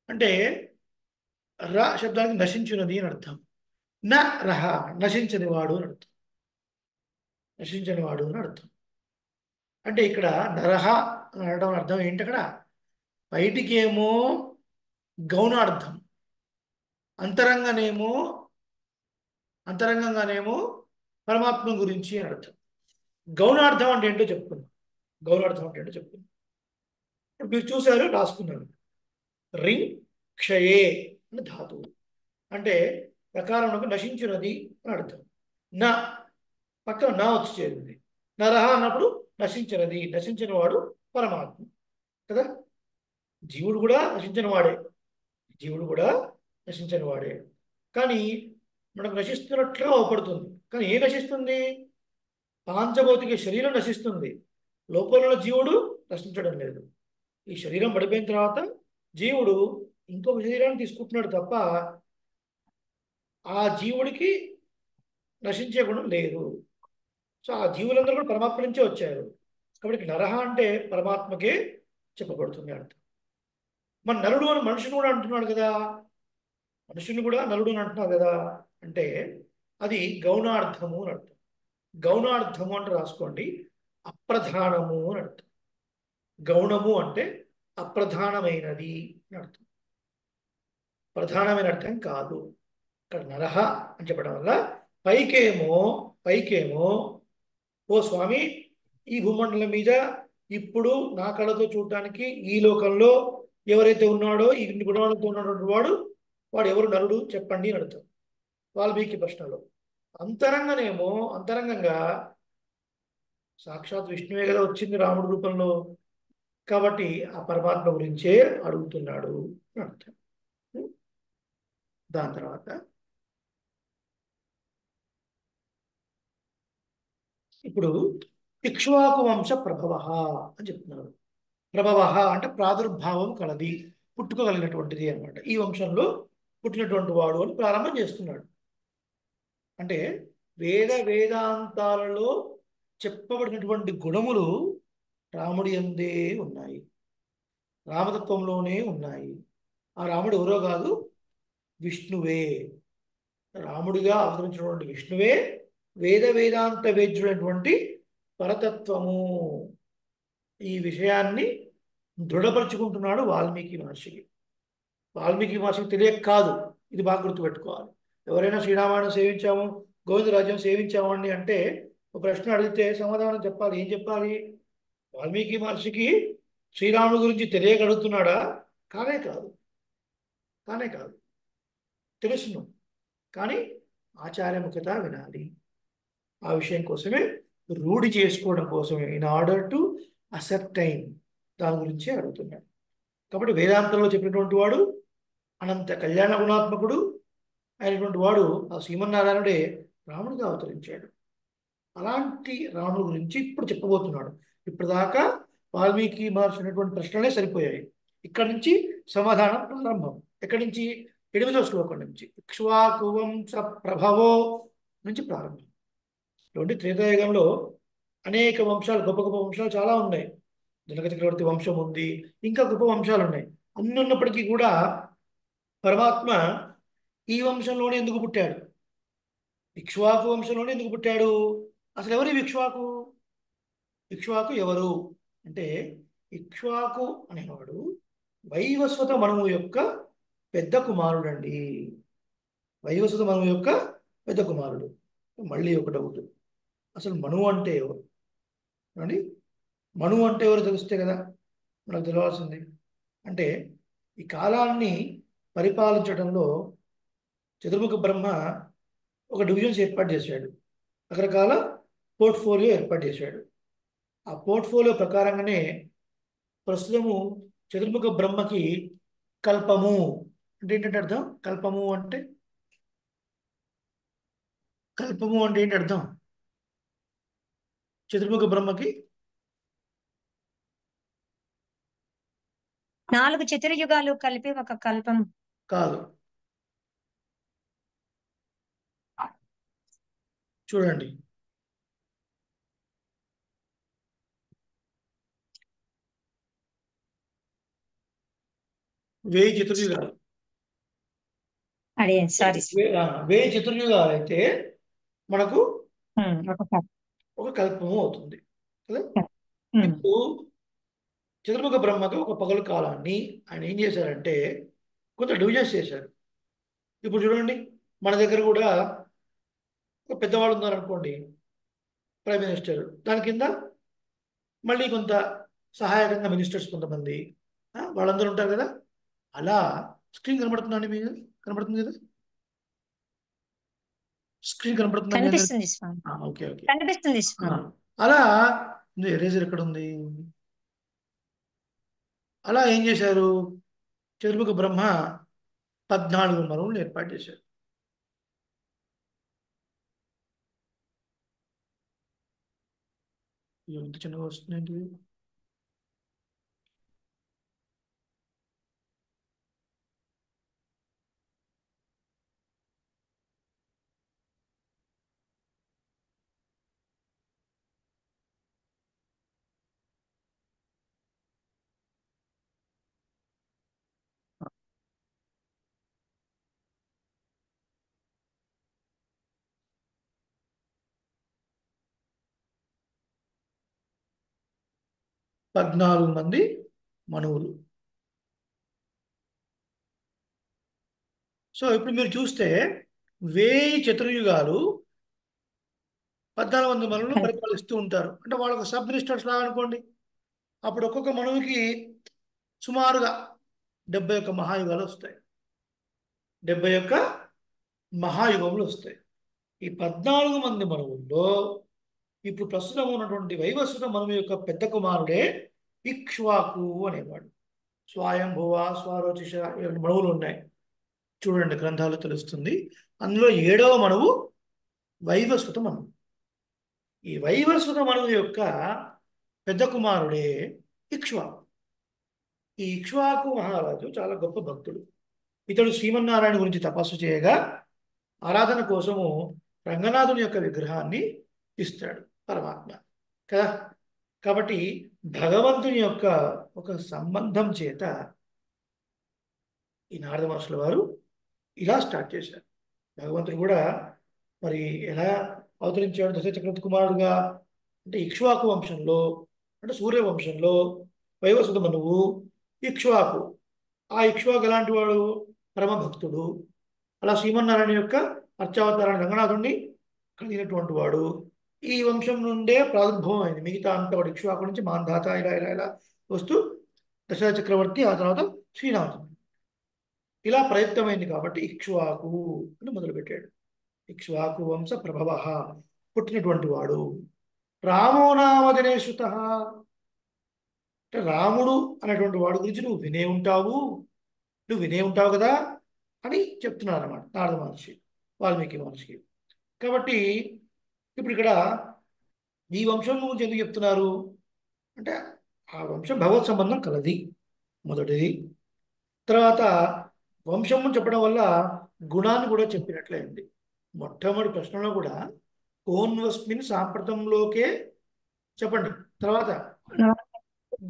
అంటే ర శబ్దానికి నశించున్నది అని అర్థం. న రహ నశించని వాడు అని అర్థం. నశించని వాడు అని అర్థం. అంటే ఇక్కడ నరహ అని అనడం అర్థం ఏంటి? అక్కడ బయటికేమో గౌణార్థం, అంతరంగానేమో అంతరంగంగానేమో పరమాత్మ గురించి అని అర్థం. గౌణార్థం అంటే ఏంటో చెప్పుకుందాం. గౌణార్థం అంటే ఏంటో చెప్పుకుందాం. ఇప్పుడు మీరు చూశారు, రాసుకున్నాను. రింగ్ క్షయే అని ధాతువు. అంటే ప్రకారంలో నశించినది అని అర్థం. నా పక్కన నా వచ్చి చేరింది. నరహ అన్నప్పుడు నశించినది, నశించిన వాడు పరమాత్మ కదా. జీవుడు కూడా నశించిన వాడే. జీవుడు కూడా నశించిన వాడే. కానీ మనకు నశిస్తున్నట్లుగా అవపడుతుంది. కానీ ఏం నశిస్తుంది? పాంచభౌతిక శరీరం నశిస్తుంది. లోపల జీవుడు నశించడం లేదు. ఈ శరీరం పడిపోయిన తర్వాత జీవుడు ఇంకొక శరీరాన్ని తీసుకుంటున్నాడు తప్ప ఆ జీవుడికి నశించే గుణం లేదు. సో ఆ జీవులందరూ కూడా పరమాత్మ నుంచే వచ్చారు. కాబట్టి నరహ అంటే పరమాత్మకే చెప్పబడుతుంది అర్థం. మన నరుడు అని మనుషుని కూడా అంటున్నాడు కదా. మనుషుని కూడా నరుడు అని అంటున్నాడు కదా. అంటే అది గౌణార్థము అని అర్థం. గౌణార్థము అంటే రాసుకోండి, అప్రధానము అని అర్థం. గౌణము అంటే అప్రధానమైనది అని అర్థం. ప్రధానమైన అర్థం కాదు. ఇక్కడ నరహ అని చెప్పడం వల్ల పైకేమో ఓ స్వామి, ఈ భూమండలం మీద ఇప్పుడు నా కళ్ళతో చూడటానికి ఈ లోకంలో ఎవరైతే ఉన్నాడో, ఈ గుణాలతో ఉన్నటువంటి వాడు ఎవరు నరుడు చెప్పండి అని అడుగుతాడు వాల్మీకి ప్రశ్నలో. అంతరంగంగా సాక్షాత్ విష్ణువే కదా వచ్చింది రాముడి రూపంలో. కాబట్టి ఆ పరమాత్మ గురించే అడుగుతున్నాడు అని అర్థం. దాని తర్వాత ఇప్పుడు ఇక్ష్వాకు వంశ ప్రభవ అని చెప్తున్నారు. ప్రభవ అంటే ప్రాదుర్భావం కలది, పుట్టుకోగలిగినటువంటిది అనమాట. ఈ వంశంలో పుట్టినటువంటి వాడు అని ప్రారంభం చేస్తున్నాడు. అంటే వేదాంతాలలో చెప్పబడినటువంటి గుణములు రాముడి యందే ఉన్నాయి, రామతత్వంలోనే ఉన్నాయి. ఆ రాముడు ఎవరో కాదు, విష్ణువే. రాముడిగా అవతరించినటువంటి విష్ణువే వేదాంత వేద్యుడైనటువంటి పరతత్వము. ఈ విషయాన్ని దృఢపరుచుకుంటున్నాడు వాల్మీకి మహర్షికి. వాల్మీకి మహర్షికి తెలియక కాదు, ఇది బాగా గుర్తుపెట్టుకోవాలి. ఎవరైనా శ్రీరామాయణం సేవించాము, గోవిందరాజ్యం సేవించామండి అంటే ఒక ప్రశ్న అడిగితే సమాధానం చెప్పాలి. ఏం చెప్పాలి? వాల్మీకి మహర్షికి శ్రీరాముడి గురించి తెలియగలుగుతున్నాడా? కానే కాదు. తెలుసును, కానీ ఆచార్యముఖత వినాలి. ఆ విషయం కోసమే, రూఢి చేసుకోవడం కోసమే, ఇన్ ఆర్డర్ టు అసర్టైన్, దాని గురించి అడుగుతున్నాడు. కాబట్టి వేదాంతంలో చెప్పినటువంటి వాడు అనంత కళ్యాణ గుణాత్మకుడు అయినటువంటి వాడు ఆ శ్రీమన్నారాయణుడే రాముడిగా అవతరించాడు. అలాంటి రాముడి గురించి ఇప్పుడు చెప్పబోతున్నాడు. ఇప్పటిదాకా వాల్మీకి మహర్షి అనేటువంటి ప్రశ్నలే సరిపోయాయి. ఇక్కడి నుంచి సమాధానం ప్రారంభం. ఎక్కడి నుంచి? 8వ శ్లోకం నుంచి, ఇక్ష్వాకు వంశ ప్రభవో నుంచి ప్రారంభం. ఇటువంటి త్రేతాయుగంలో అనేక వంశాలు, గొప్ప గొప్ప వంశాలు చాలా ఉన్నాయి. జనక చక్రవర్తి వంశం ఉంది, ఇంకా గొప్ప వంశాలు ఉన్నాయి. అన్ని ఉన్నప్పటికీ కూడా పరమాత్మ ఈ వంశంలోనే ఎందుకు పుట్టాడు? ఇక్ష్వాకు వంశంలోనే ఎందుకు పుట్టాడు? అసలు ఎవరు ఈ ఇక్ష్వాకు? ఇక్ష్వాకు ఎవరు అంటే, ఇక్ష్వాకు అనేవాడు వైవస్వత మనువు యొక్క పెద్ద కుమారుడండి. వైవస్వత మనువు యొక్క పెద్ద కుమారుడు. మళ్ళీ ఒక డౌట్, అసలు మనువు అంటే ఎవరు అండి? మనువు అంటే ఎవరు తెలిస్తే కదా మనకు తెలియాల్సింది. అంటే ఈ కాలాన్ని పరిపాలించడంలో చతుర్ముఖ బ్రహ్మ ఒక డివిజన్స్ ఏర్పాటు చేశాడు, రకరకాల పోర్ట్ఫోలియో ఏర్పాటు చేశాడు. ఆ పోర్ట్ఫోలియో ప్రకారంగానే ప్రస్తుతము చతుర్ముఖ బ్రహ్మకి కల్పము అంటే ఏంటంటే అర్థం? కల్పము అంటే ఏంటి అర్థం? చతుర్ముఖ బ్రహ్మకి 4 చతుర్యుగాలు కలిపి ఒక కల్పం. కాదు. చూడండి, వేయి చతుర్యుగాలు. అదే సారీ. 1000 చతుర్యుగాలు అయితే మనకు ఒక కల్పం. ఒక కల్పము అవుతుంది కదా. ఉమ్. ఇప్పుడు చతుర్ముఖ బ్రహ్మకి ఒక పగలు కాలాన్ని ఆయన ఏం చేశారంటే కొంచెం డివిజన్స్ చేశారు. ఇప్పుడు చూడండి, మన దగ్గర కూడా ఒక పెద్దవాళ్ళు ఉన్నారనుకోండి, ప్రైమ్ మినిస్టర్, దాని కింద మళ్ళీ కొంత సహాయకంగా మినిస్టర్స్ కొంతమంది, వాళ్ళందరూ ఉంటారు కదా. అలా స్క్రీన్ కనబడుతుందండి మీకు? కనబడుతుంది కదా? స్క్రీన్ కనబడుతుందా మీ అందరికీ? కనిపిస్తుంది స్వామి, ఓకే ఓకే. కనిపిస్తుంది స్వామి. అలా ఎరేజర్ ఎక్కడ ఉంది? అలా ఏం చేశారు? చతుర్ముఖ బ్రహ్మ 14 మనువులను ఏర్పాటు చేశారు. ఎంత చిన్నగా వస్తుందండి? పద్నాలుగు మంది మనువులు. సో ఇప్పుడు మీరు చూస్తే 1000 చతుర్యుగాలు 14 మంది మనువులను పరిపాలిస్తూ ఉంటారు. అంటే వాళ్ళకు సబ్ మినిస్టర్స్ లాగా అనుకోండి. అప్పుడు ఒక్కొక్క మనువుకి సుమారుగా 71 మహాయుగాలు వస్తాయి. 71 మహాయుగములు వస్తాయి. ఈ 14 మంది మనువుల్లో ఇప్పుడు ప్రస్తుతం ఉన్నటువంటి వైవస్వత మనువు యొక్క పెద్ద కుమారుడే ఇక్ష్వాకు అనేవాడు. స్వయంభువ, స్వరోచిష, 2 మనువులు ఉన్నాయి. చూడండి, గ్రంథాలు తెలుస్తుంది. అందులో 7వ మనువు వైవస్వత మనువు. ఈ వైవస్వత మనువు యొక్క పెద్ద కుమారుడే ఇక్ష్వాకు. ఈ ఇక్ష్వాకు మహారాజు చాలా గొప్ప భక్తుడు. ఇతడు శ్రీమన్నారాయణ గురించి తపస్సు చేయగా ఆరాధన కోసము రంగనాథుని యొక్క విగ్రహాన్ని ఇస్తాడు పరమాత్మ కదా. కాబట్టి భగవంతుని యొక్క ఒక సంబంధం చేత ఈ నారద మహర్షుల వారు ఇలా స్టార్ట్ చేశారు. భగవంతుడు కూడా మరి ఎలా అవతరించాడు? దశ చక్రవర్తి కుమారుడుగా. అంటే ఇక్ష్వాకు వంశంలో, అంటే సూర్యవంశంలో వైవస్వత మనువు ఇక్ష్వాకు. ఆ ఇక్ష్వాకు ఎలాంటి వాడు? పరమ భక్తుడు. అలా శ్రీమన్నారాయణ యొక్క అర్చావతారాన్ని, రంగనాథుణ్ణి కలిగినటువంటి వాడు. ఈ వంశం నుండే ప్రాదుర్భవం అయింది. మిగతా అంతా వాడు ఇక్ష్వాకు నుంచి మాంధాత ఇలా ఇలా ఇలా వస్తూ దశరథ చక్రవర్తి, ఆ తర్వాత శ్రీనాథుడు. ఇలా ప్రయుక్తమైంది కాబట్టి ఇక్ష్వాకు అని మొదలుపెట్టాడు. ఇక్ష్వాకు వంశ ప్రభవ, పుట్టినటువంటి వాడు. రామో నామ దినేశుత, అంటే రాముడు అనేటువంటి వాడు గురించి నువ్వు వినే ఉంటావు కదా అని చెప్తున్నారు అన్నమాట నారద మహర్షి వాల్మీకి మహర్షికి. కాబట్టి ఇప్పుడు ఇక్కడ ఈ వంశం గురించి ఎందుకు చెప్తున్నారు అంటే, ఆ వంశం భగవత్ సంబంధం కలది మొదటిది. తర్వాత వంశము చెప్పడం వల్ల గుణాన్ని కూడా చెప్పినట్లయింది. మొట్టమొదటి ప్రశ్నలో కూడా కోన్వస్మిన్ సాంప్రతంలోకే చెప్పండి. తర్వాత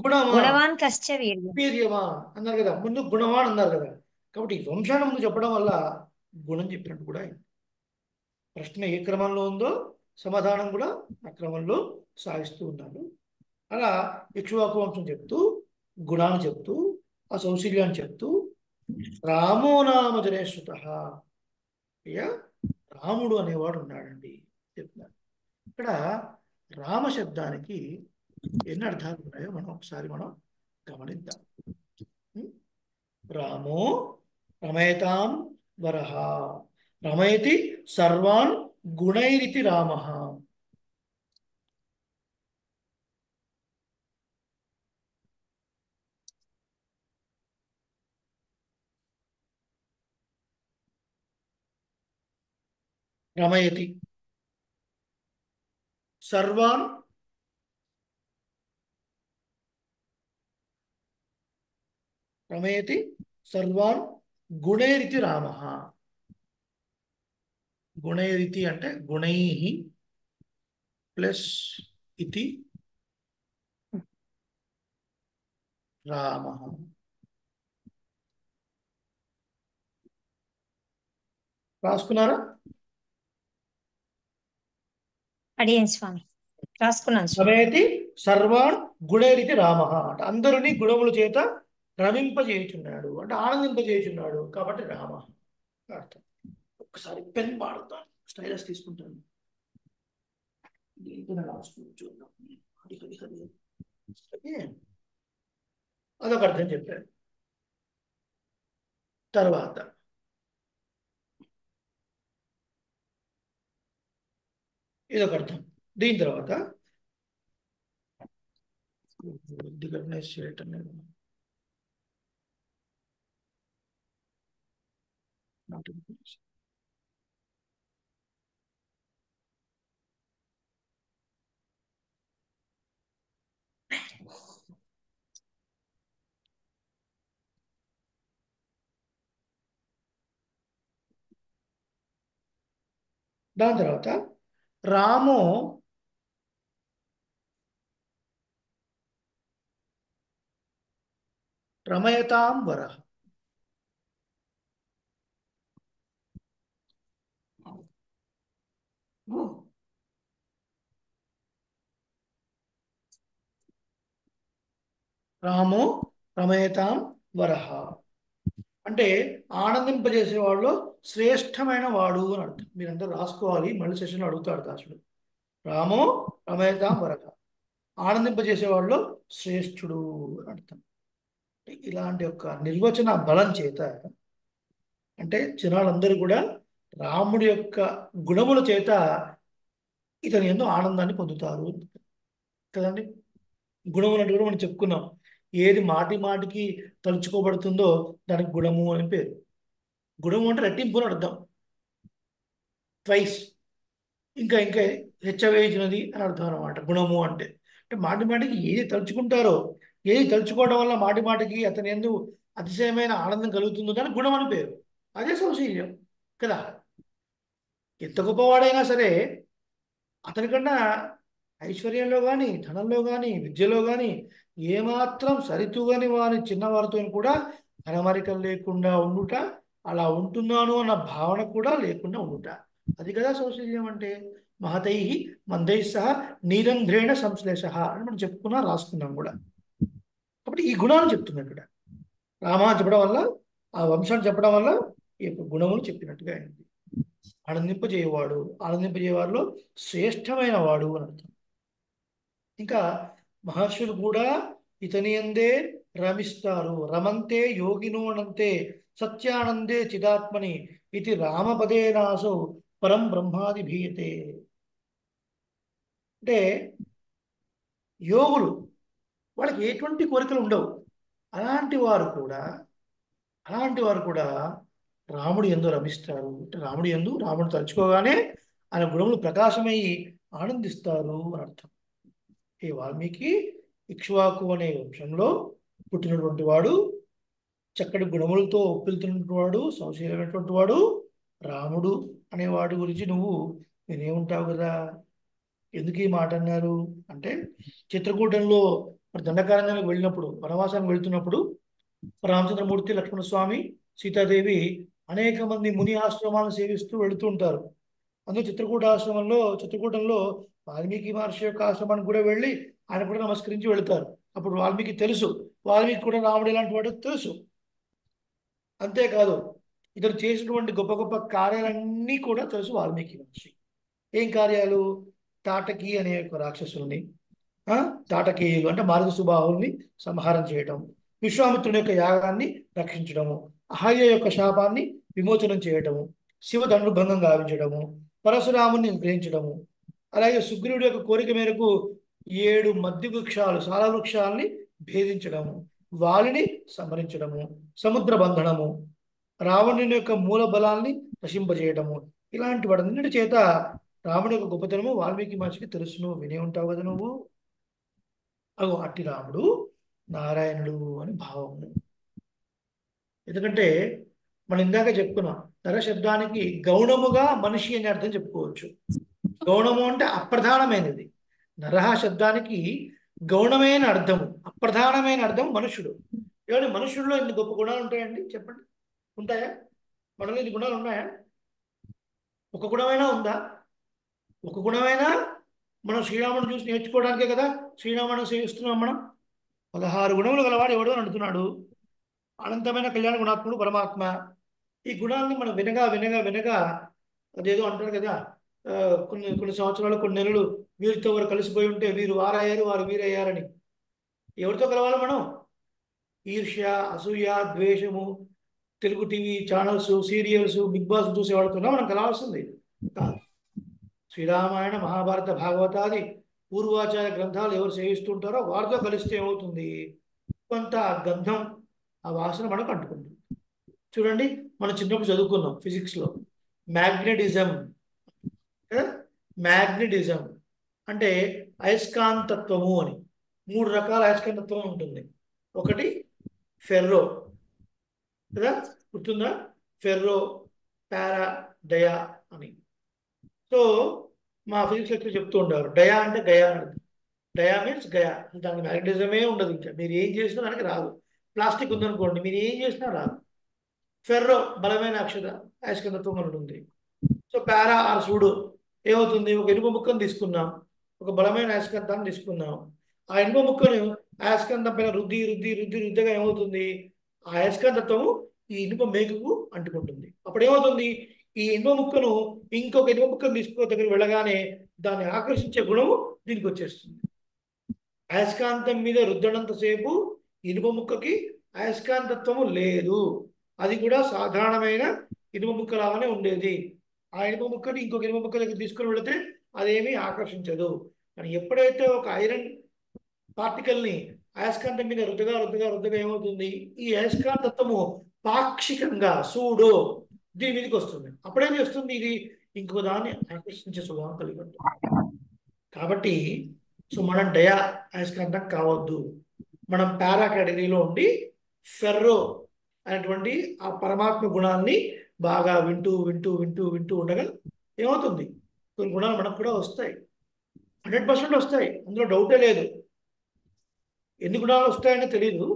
గుణమా గుణవాన్ కశ్చ వీర్యం. వీర్యమా అన్నారు కదా, ముందు గుణవాన్ అన్నారు కదా. కాబట్టి ఈ వంశాన్ని ముందు చెప్పడం వల్ల గుణం చెప్పినట్టు కూడా అయింది. ప్రశ్న ఏ క్రమంలో ఉందో సమాధానం కూడా ఆ క్రమంలో సాగిస్తూ ఉన్నారు. అలా ఇక్ష్వాకు వంశం చెప్తూ గుణాన్ని చెప్తూ ఆ సౌశీల్యాన్ని చెప్తూ రామో నామ జనేశ్వత ఇక రాముడు అనేవాడు ఉన్నాడండి చెప్తున్నారు. ఇక్కడ రామ శబ్దానికి ఎన్ని అర్థాలు ఉన్నాయో మనం ఒకసారి గమనిద్దాం. రామో రమయతాం వరహ రమయతి సర్వాన్ గుణైరితి రామ. రమయతి సర్వాన్ రమయతి సర్వాన్ గుణైరితి రామ. గుణైరితి అంటే గుణై ప్లస్ ఇతి రామ. రాసుకున్నారా? అడిగాను స్వామి, రాసుకున్నాను స్వామి. రమయతి సర్వాన్ గుణైరితి రామ అంటే అందరినీ గుణముల చేత రమింపజేయుచున్నాడు అంటే ఆనందింపజేయుచున్నాడు కాబట్టి రామ అర్థం. ఒకసారి పెన్ వాడతాను, స్టైలస్ తీసుకుంటాను, చూద్దాం. అదొక అర్థం చెప్పారు. తర్వాత ఇదొక అర్థం. దీని తర్వాత రికగ్నైజ్ చేయటం లేదు. దాని తర్వాత రామో రమయతాం వరః. రామో రమయతాం వరః అంటే ఆనందింపజేసేవాళ్ళు శ్రేష్టమైన వాడు అని అర్థం. మీరందరూ రాసుకోవాలి, మళ్ళీ సెషన్లో అడుగుతాడు దాసుడు. రామో రమయతాం వరః ఆనందింపజేసేవాళ్ళు శ్రేష్ఠుడు అని అర్థం. ఇలాంటి యొక్క నిర్వచన బలం చేత అంటే జనాలందరూ కూడా రాముడి యొక్క గుణముల చేత ఇతను ఎంతో ఆనందాన్ని పొందుతారు కదండి. గుణములు అంటే కూడా మనం చెప్పుకున్నాం, ఏది మాటి మాటికి తలుచుకోబడుతుందో దానికి గుణము అని పేరు. గుణము అంటే రెట్టింపు అని అర్థం, ట్వైస్, ఇంకా ఇంకా హెచ్చవేయించినది అని అర్థం అనమాట. గుణము అంటే అంటే మాటి మాటికి ఏది తలుచుకుంటారో, ఏది తలుచుకోవడం వల్ల మాటి మాటికి అతని యందు అతిశయమైన ఆనందం కలుగుతుందో దానికి గుణం అని పేరు. అదే సౌశీల్యం కదా. ఎంత గొప్పవాడైనా సరే అతనికన్నా ఐశ్వర్యంలో కానీ ధనంలో కానీ విద్యలో కానీ ఏమాత్రం సరితూగని వారి చిన్నవారితో కూడా అరమరికలు లేకుండా ఉండుట, అలా ఉంటున్నాను అన్న భావన కూడా లేకుండా ఉండుట, అది కదా సౌశల్యం అంటే. మహతై మందై సహ నీరంధ్రేణ సంశ్లేష అని మనం చెప్పుకున్నా రాసుకున్నాం కూడా. కాబట్టి ఈ గుణాలు చెప్తున్నాం ఇక్కడ. రామ చెప్పడం వల్ల, ఆ వంశాన్ని చెప్పడం వల్ల ఈ యొక్క గుణములు చెప్పినట్టుగా అయింది. ఆనందింపజేయవాడు, ఆనందింపజేయవారిలో శ్రేష్టమైన వాడు అని అర్థం. ఇంకా మహర్షులు కూడా ఇతని యందే రమిస్తారు. రమంతే యోగినో అనంతే సత్యానందే చిదాత్మని ఇది రామపదేనాసో పరం బ్రహ్మాది భీయతే. అంటే యోగులు, వాళ్ళకి ఎటువంటి కోరికలు ఉండవు, అలాంటి వారు కూడా రాముడి యందు రమిస్తారు. అంటే రాముడి యందు, రాముడు తలుచుకోగానే ఆయన గుణములు ప్రకాశమయ్యి ఆనందిస్తారు అని అర్థం. ఈ వాల్మీకి ఇక్ష్వాకు అనే వంశంలో పుట్టినటువంటి వాడు, చక్కటి గుణములతో ఒప్పిలుతున్నటువంటి వాడు, సౌశీలమైనటువంటి వాడు రాముడు అనేవాడి గురించి నువ్వు వినేవుంటావు కదా. ఎందుకు ఈ మాట అన్నారు అంటే, చిత్రకూటంలో మరి దండకారణ్యానికి వెళ్ళినప్పుడు, వనవాసానికి వెళ్తున్నప్పుడు రామచంద్రమూర్తి, లక్ష్మణస్వామి, సీతాదేవి అనేక మంది ముని ఆశ్రమాలను సేవిస్తూ వెళుతూ ఉంటారు. అందులో చిత్రకూటంలో వాల్మీకి మహర్షి యొక్క ఆశ్రమానికి కూడా వెళ్ళి ఆయన కూడా నమస్కరించి వెళుతారు. అప్పుడు వాల్మీకి తెలుసు, వాల్మీకి కూడా రాముడు ఎలాంటి వాడో తెలుసు. అంతేకాదు, ఇతను చేసినటువంటి గొప్ప గొప్ప కార్యాలన్నీ కూడా తెలుసు వాల్మీకి మహర్షి. ఏం కార్యాలు? తాటకి అనే ఒక రాక్షసుల్ని, తాటకీయులు అంటే మారుతి సుబాహుల్ని సంహారం చేయటం, విశ్వామిత్రుని యొక్క యాగాన్ని రక్షించడము, అహల్య యొక్క శాపాన్ని విమోచనం చేయటము, శివదండు భంగం గావించడము, పరశురాముని గ్రహించడము, అలాగే సుగ్రీవుడి యొక్క కోరిక మేరకు 7 మద్ది వృక్షాలు, సాల వృక్షాలని భేదించడము, వాలిని సంహరించడము, సముద్ర బంధనము, రావణుని యొక్క మూల బలాల్ని నశింపజేయటము, ఇలాంటి వాటన్నిటి చేత రాముడి యొక్క గొప్పతనము వాల్మీకి మహర్షికి తెలుసును. వినే ఉంటావు కదా నువ్వు. అగో అట్టి రాముడు నారాయణుడు అని భావము. ఎందుకంటే మనం ఇందాక చెప్పుకున్నాం, నర శబ్దానికి గౌణముగా మనిషి అనే అర్థం చెప్పుకోవచ్చు. గౌణము అంటే అప్రధానమైనది. నరహ శబ్దానికి గౌణమైన అర్థము, అప్రధానమైన అర్థం మనుషుడు. ఏమంటే మనుషుల్లో ఇన్ని గొప్ప గుణాలు ఉంటాయండి? చెప్పండి, ఉంటాయా? మనలో ఇన్ని గుణాలు ఉన్నాయా? ఒక గుణమైనా ఉందా? ఒక గుణమైనా మనం శ్రీరాముని చూసి నేర్చుకోవడానికే కదా శ్రీరాముని సేవిస్తున్నాం. మనం 16 గుణములు గలవాడు ఎవడో అని అంటున్నాడు. అనంతమైన కళ్యాణ గుణాత్ముడు పరమాత్మ. ఈ గుణాలని మనం వినగా వినగా వినగా అదేదో అంటారు కదా, కొన్ని కొన్ని సంవత్సరాలు, కొన్ని నెలలు వీరితో వారు కలిసిపోయి ఉంటే వీరు వారయ్యారు, వారు వీరయ్యారని. ఎవరితో కలవాలి మనం? ఈర్ష్య, అసూయ, ద్వేషము, Telugu TV channels, serials, Bigg Boss చూసేవాడుతున్నా మనం కలవాల్సింది కాదు. శ్రీరామాయణ, మహాభారత, భాగవతాది పూర్వాచార గ్రంథాలు ఎవరు సేవిస్తుంటారో వారితో కలిస్తే ఏమవుతుంది? కొంత గంధం, ఆ వాసన మనకు అంటుకుంటుంది. చూడండి, మనం చిన్నప్పుడు చదువుకున్నాం ఫిజిక్స్లో మ్యాగ్నెటిజం. మ్యాగ్నెటిజం అంటే అయస్కాంతత్వము అని. 3 రకాల అయస్కాంతత్వం ఉంటుంది. ఒకటి ఫెర్రో కదా, గుర్తుందా? ఫెర్రో, పారా, డయా అని. సో మా ఫిజిక్స్ లెక్చర్ చెప్తూ ఉంటారు, డయా అంటే గయా అని అర్థం. డయా మీన్స్ గయా. దానికి మ్యాగ్నెటిజమే ఉండదు. ఇంకా మీరు ఏం చేసినా దానికి రాదు. ప్లాస్టిక్ ఉందనుకోండి, మీరు ఏం చేసినా రాదు. ఫెర్రో బలమైన అయస్కాంతత్వం ఉంటుంది. సో పారా ఆర్ సూడో ఏమవుతుంది? ఒక ఇనుప ముక్కను తీసుకున్నాం, ఒక బలమైన అయస్కాంతాన్ని తీసుకున్నాం. ఆ ఇనుప ముక్కను అయస్కాంతం పైన రుద్దిగా ఏమవుతుంది? ఆ అయస్కాంతత్వము ఈ ఇనుప మేకుకు అంటుకుంటుంది. అప్పుడు ఏమవుతుంది? ఈ ఇనుప ముక్కను ఇంకొక ఇనుప ముక్కను దగ్గర వెళ్ళగానే దాన్ని ఆకర్షించే గుణము దీనికి వచ్చేస్తుంది. అయస్కాంతం మీద రుద్దడంతసేపు ఇనుప ముక్కకి అయస్కాంతత్వము లేదు. అది కూడా సాధారణమైన ఇనుప ముక్క లాగానే ఉండేది. ఆ ఇనుప ముక్కని ఇంకొక ఇనుప ముక్క దగ్గర తీసుకుని వెళితే అదేమీ ఆకర్షించదు. కానీ ఎప్పుడైతే ఒక ఐరన్ పార్టికల్ని అయస్కాంతం మీద రుద్దగా ఏమవుతుంది? ఈ అయస్కాంతత్వము పాక్షికంగా సూడో దీని మీదకి వస్తుంది. అప్పుడేం చేస్తుంది? ఇది ఇంకో దాన్ని ఆకర్షించే స్వభావం కలిగి ఉంటుంది. కాబట్టి సో మనం డయా అయస్కాంతం కావద్దు. మనం పారా కేటగిరీలో ఉండి ఫెర్రో అనేటువంటి ఆ పరమాత్మ గుణాన్ని బాగా వింటూ ఉండగా ఏమవుతుంది? కొన్ని గుణాలు మనకు కూడా వస్తాయి. 100% వస్తాయి, అందులో డౌటే లేదు. ఎన్ని గుణాలు వస్తాయని తెలియదు,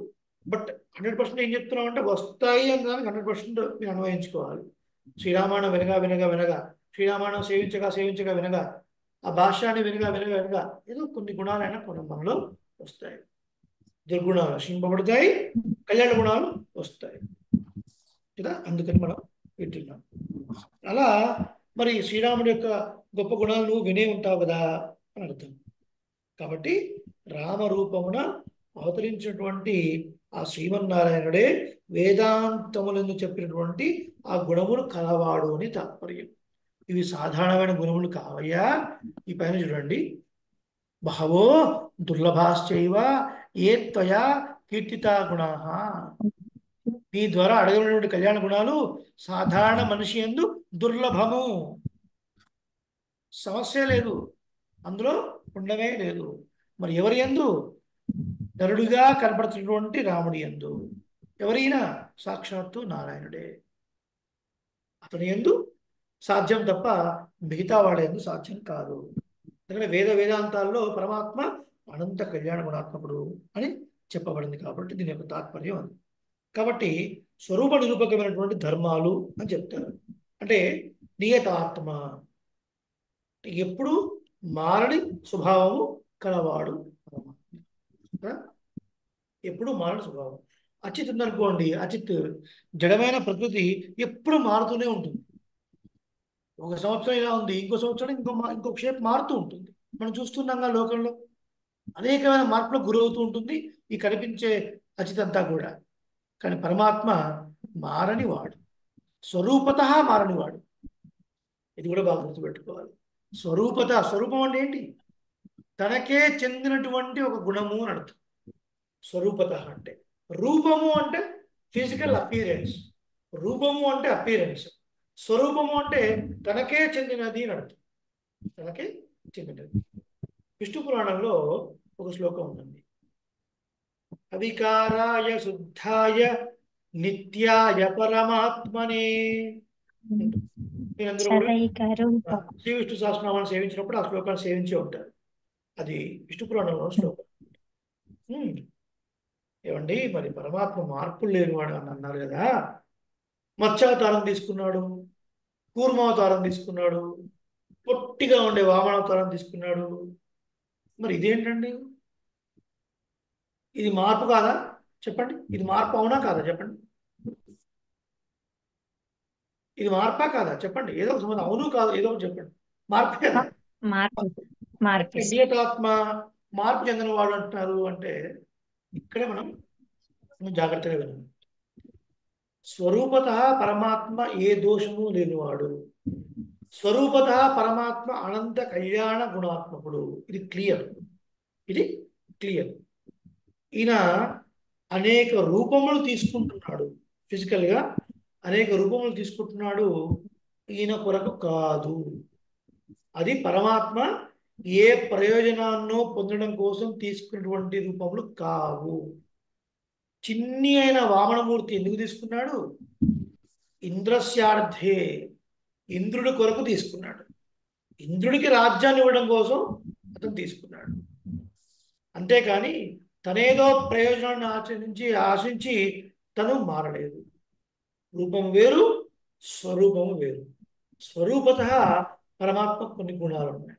బట్ 100% ఏం చెప్తున్నామంటే వస్తాయి అని దానికి 100% మీరు అన్వయించుకోవాలి. శ్రీరామాయణం వినగా శ్రీరామాయణం సేవించగా వినగా ఆ భాష్యాన్ని వినగా ఏదో కొన్ని గుణాలైనా కొన్ని మనలో వస్తాయి. దుర్గుణాలు నశింపబడతాయి, కళ్యాణ గుణాలు వస్తాయి కదా. అందుకని మనం వింటున్నాం. అలా మరి శ్రీరాముడి యొక్క గొప్ప గుణాలు నువ్వు వినే ఉంటావు కదా అని అర్థం. కాబట్టి రామరూపమున అవతరించినటువంటి ఆ శ్రీమన్నారాయణుడే వేదాంతములను చెప్పినటువంటి ఆ గుణములు కలవాడు అని తాత్పర్యం. ఇవి సాధారణమైన గుణములు కావయ్యా. ఈ పైన చూడండి, బహవో దుర్లభాశ్చైవ ఏ త్వయా కీర్తితా గుణాః. నీ ద్వారా అడగబడినటువంటి కళ్యాణ గుణాలు సాధారణ మనిషి యందు దుర్లభము. సమస్య లేదు, అందులో ఉండమే లేదు. మరి ఎవరి యందు? నరుడిగా కనపడుతున్నటువంటి రాముడి యందు. ఎవరైనా సాక్షాత్తు నారాయణుడే. అతని యందు సాధ్యం తప్ప మిగతా వాళ్ళ యందు సాధ్యం కాదు. ఎందుకంటే వేదాంతాల్లో పరమాత్మ అనంత కళ్యాణ గుణాత్మకుడు అని చెప్పబడింది కాబట్టి దీని యొక్క తాత్పర్యం అది. కాబట్టి స్వరూప నిరూపకమైనటువంటి ధర్మాలు అని చెప్తారు. అంటే నియతాత్మ, ఎప్పుడు మారని స్వభావము కలవాడు పరమాత్మ. ఎప్పుడు మారని స్వభావం. అచిత్ ఉందనుకోండి, అచిత్ జడమైన ప్రకృతి ఎప్పుడు మారుతూనే ఉంటుంది. ఒక సంవత్సరం ఇలా ఉంది, ఇంకో సంవత్సరం ఇంకొక షేప్ మారుతూ ఉంటుంది. మనం చూస్తున్నాంగా లోకంలో అనేకమైన మార్పులకు గురవుతూ ఉంటుంది ఈ కనిపించే అచిత్ అంతా కూడా. కానీ పరమాత్మ మారని వాడు, స్వరూపత మారని వాడు. ఇది కూడా బాగా గుర్తుపెట్టుకోవాలి. స్వరూపం అంటే ఏంటి? తనకే చెందినటువంటి ఒక గుణము అని అర్థం. స్వరూపత అంటే రూపము అంటే ఫిజికల్ అపీరెన్స్, రూపము అంటే అపీరెన్స్, స్వరూపము అంటే తనకే చెందినది అని అర్థం. తనకే చెందినది. విష్ణు పురాణంలో ఒక శ్లోకం ఉంటుంది. అవికారాయ శుద్ధాయ నిత్యాయ పరమాత్మనే. మీరందరూ కూడా శ్రీ విష్ణు సహస్రనామాన్ని సేవించినప్పుడు ఆ శ్లోకాన్ని సేవించే ఉంటారు. అది విష్ణు పురాణంలో శ్లోకం. ఏమండి, మరి పరమాత్మ మార్పులు లేనివాడు అని అన్నారు కదా. మత్స్యావతారం తీసుకున్నాడు, కూర్మావతారం తీసుకున్నాడు, పొట్టిగా ఉండే వామనావతారం తీసుకున్నాడు. మరి ఇదేంటండి? ఇది మార్పు కాదా? చెప్పండి. ఇది మార్పు అవునా కాదా? చెప్పండి. ఇది మార్పా కాదా? చెప్పండి. ఏదో ఒక సంబంధం, అవును కాదు, ఏదో ఒకటి చెప్పండి. మార్పు కదా. నియతాత్మ మార్పు చెందిన వాడు అంటున్నారు అంటే ఇక్కడే మనం జాగ్రత్తగా వినాలి. స్వరూపత పరమాత్మ ఏ దోషము లేనివాడు, స్వరూపత పరమాత్మ అనంత కళ్యాణ గుణాత్మకుడు. ఇది క్లియర్. ఈయన అనేక రూపములు తీసుకుంటున్నాడు. ఫిజికల్గా అనేక రూపములు తీసుకుంటున్నాడు. ఈయన కొరకు కాదు. అది పరమాత్మ ఏ ప్రయోజనాన్నో పొందడం కోసం తీసుకున్నటువంటి రూపములు కావు. చిన్ని అయిన వామనమూర్తి ఎందుకు తీసుకున్నాడు? ఇంద్రస్యార్థే, ఇంద్రుడి కొరకు తీసుకున్నాడు. ఇంద్రుడికి రాజ్యాన్ని ఇవ్వడం కోసం అతను తీసుకున్నాడు. అంతేకాని తనేదో ప్రయోజనాన్ని ఆశించి తను మారలేదు. రూపం వేరు, స్వరూపము వేరు. స్వరూపత పరమాత్మ కొన్ని గుణాలు ఉన్నాయి.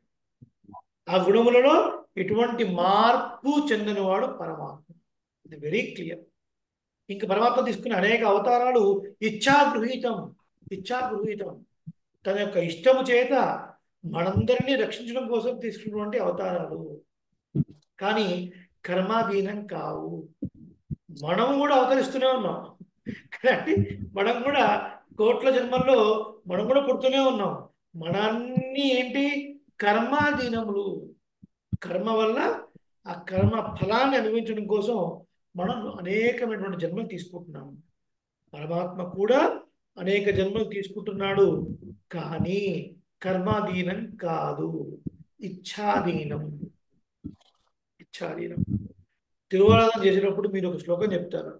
ఆ గుణములలో ఎటువంటి మార్పు చెందినవాడు పరమాత్మ. ఇది వెరీ క్లియర్. ఇంక పరమాత్మ తీసుకునే అనేక అవతారాలు ఇచ్ఛాగృహీతం. తన యొక్క ఇష్టము చేత మనందరినీ రక్షించడం కోసం తీసుకున్నటువంటి అవతారాలు. కానీ కర్మాధీనం కావు. మనం కూడా అవతరిస్తూనే ఉన్నాం. కాబట్టి మనం కూడా కోట్ల జన్మల్లో మనం కూడా పుడుతూనే ఉన్నాం. మనాన్ని ఏంటి? కర్మాధీనములు. కర్మ వల్ల ఆ కర్మ ఫలాన్ని అనుభవించడం కోసం మనం అనేకమైనటువంటి జన్మలు తీసుకుంటున్నాము. పరమాత్మ కూడా అనేక జన్మలు తీసుకుంటున్నాడు. కానీ కర్మాధీనం కాదు, ఇచ్ఛాధీనం. తిరువారాధన చేసినప్పుడు మీరు ఒక శ్లోకం చెప్తారు.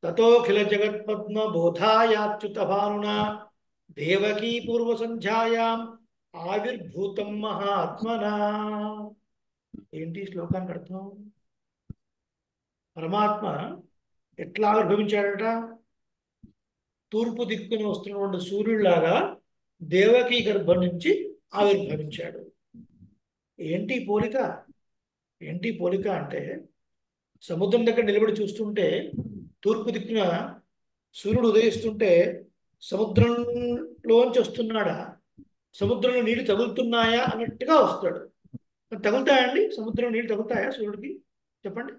తతోఖిల జగత్పద్మ బోధాయాచ్యుత భానున దేవకీ పూర్వ సంధ్యాయాం ఆవిర్భూతం మహాత్మనా. ఏంటి శ్లోకానికి అర్థం? పరమాత్మ ఎట్లా ఆవిర్భవించాడట? తూర్పు దిక్కుని వస్తున్నటువంటి సూర్యుడిలాగా దేవకీ గర్భం నుంచి ఆవిర్భవించాడు. ఏంటి పోలిక అంటే సముద్రం దగ్గర నిలబడి చూస్తుంటే తూర్పు దిక్కున సూర్యుడు ఉదయిస్తుంటే సముద్రంలోంచి వస్తున్నాడా, సముద్రంలో నీళ్లు తగులుతున్నాయా అన్నట్టుగా వస్తాడు. తగులుతాయండి? సముద్రంలో నీళ్లు తగులుతాయా సూర్యుడికి? చెప్పండి.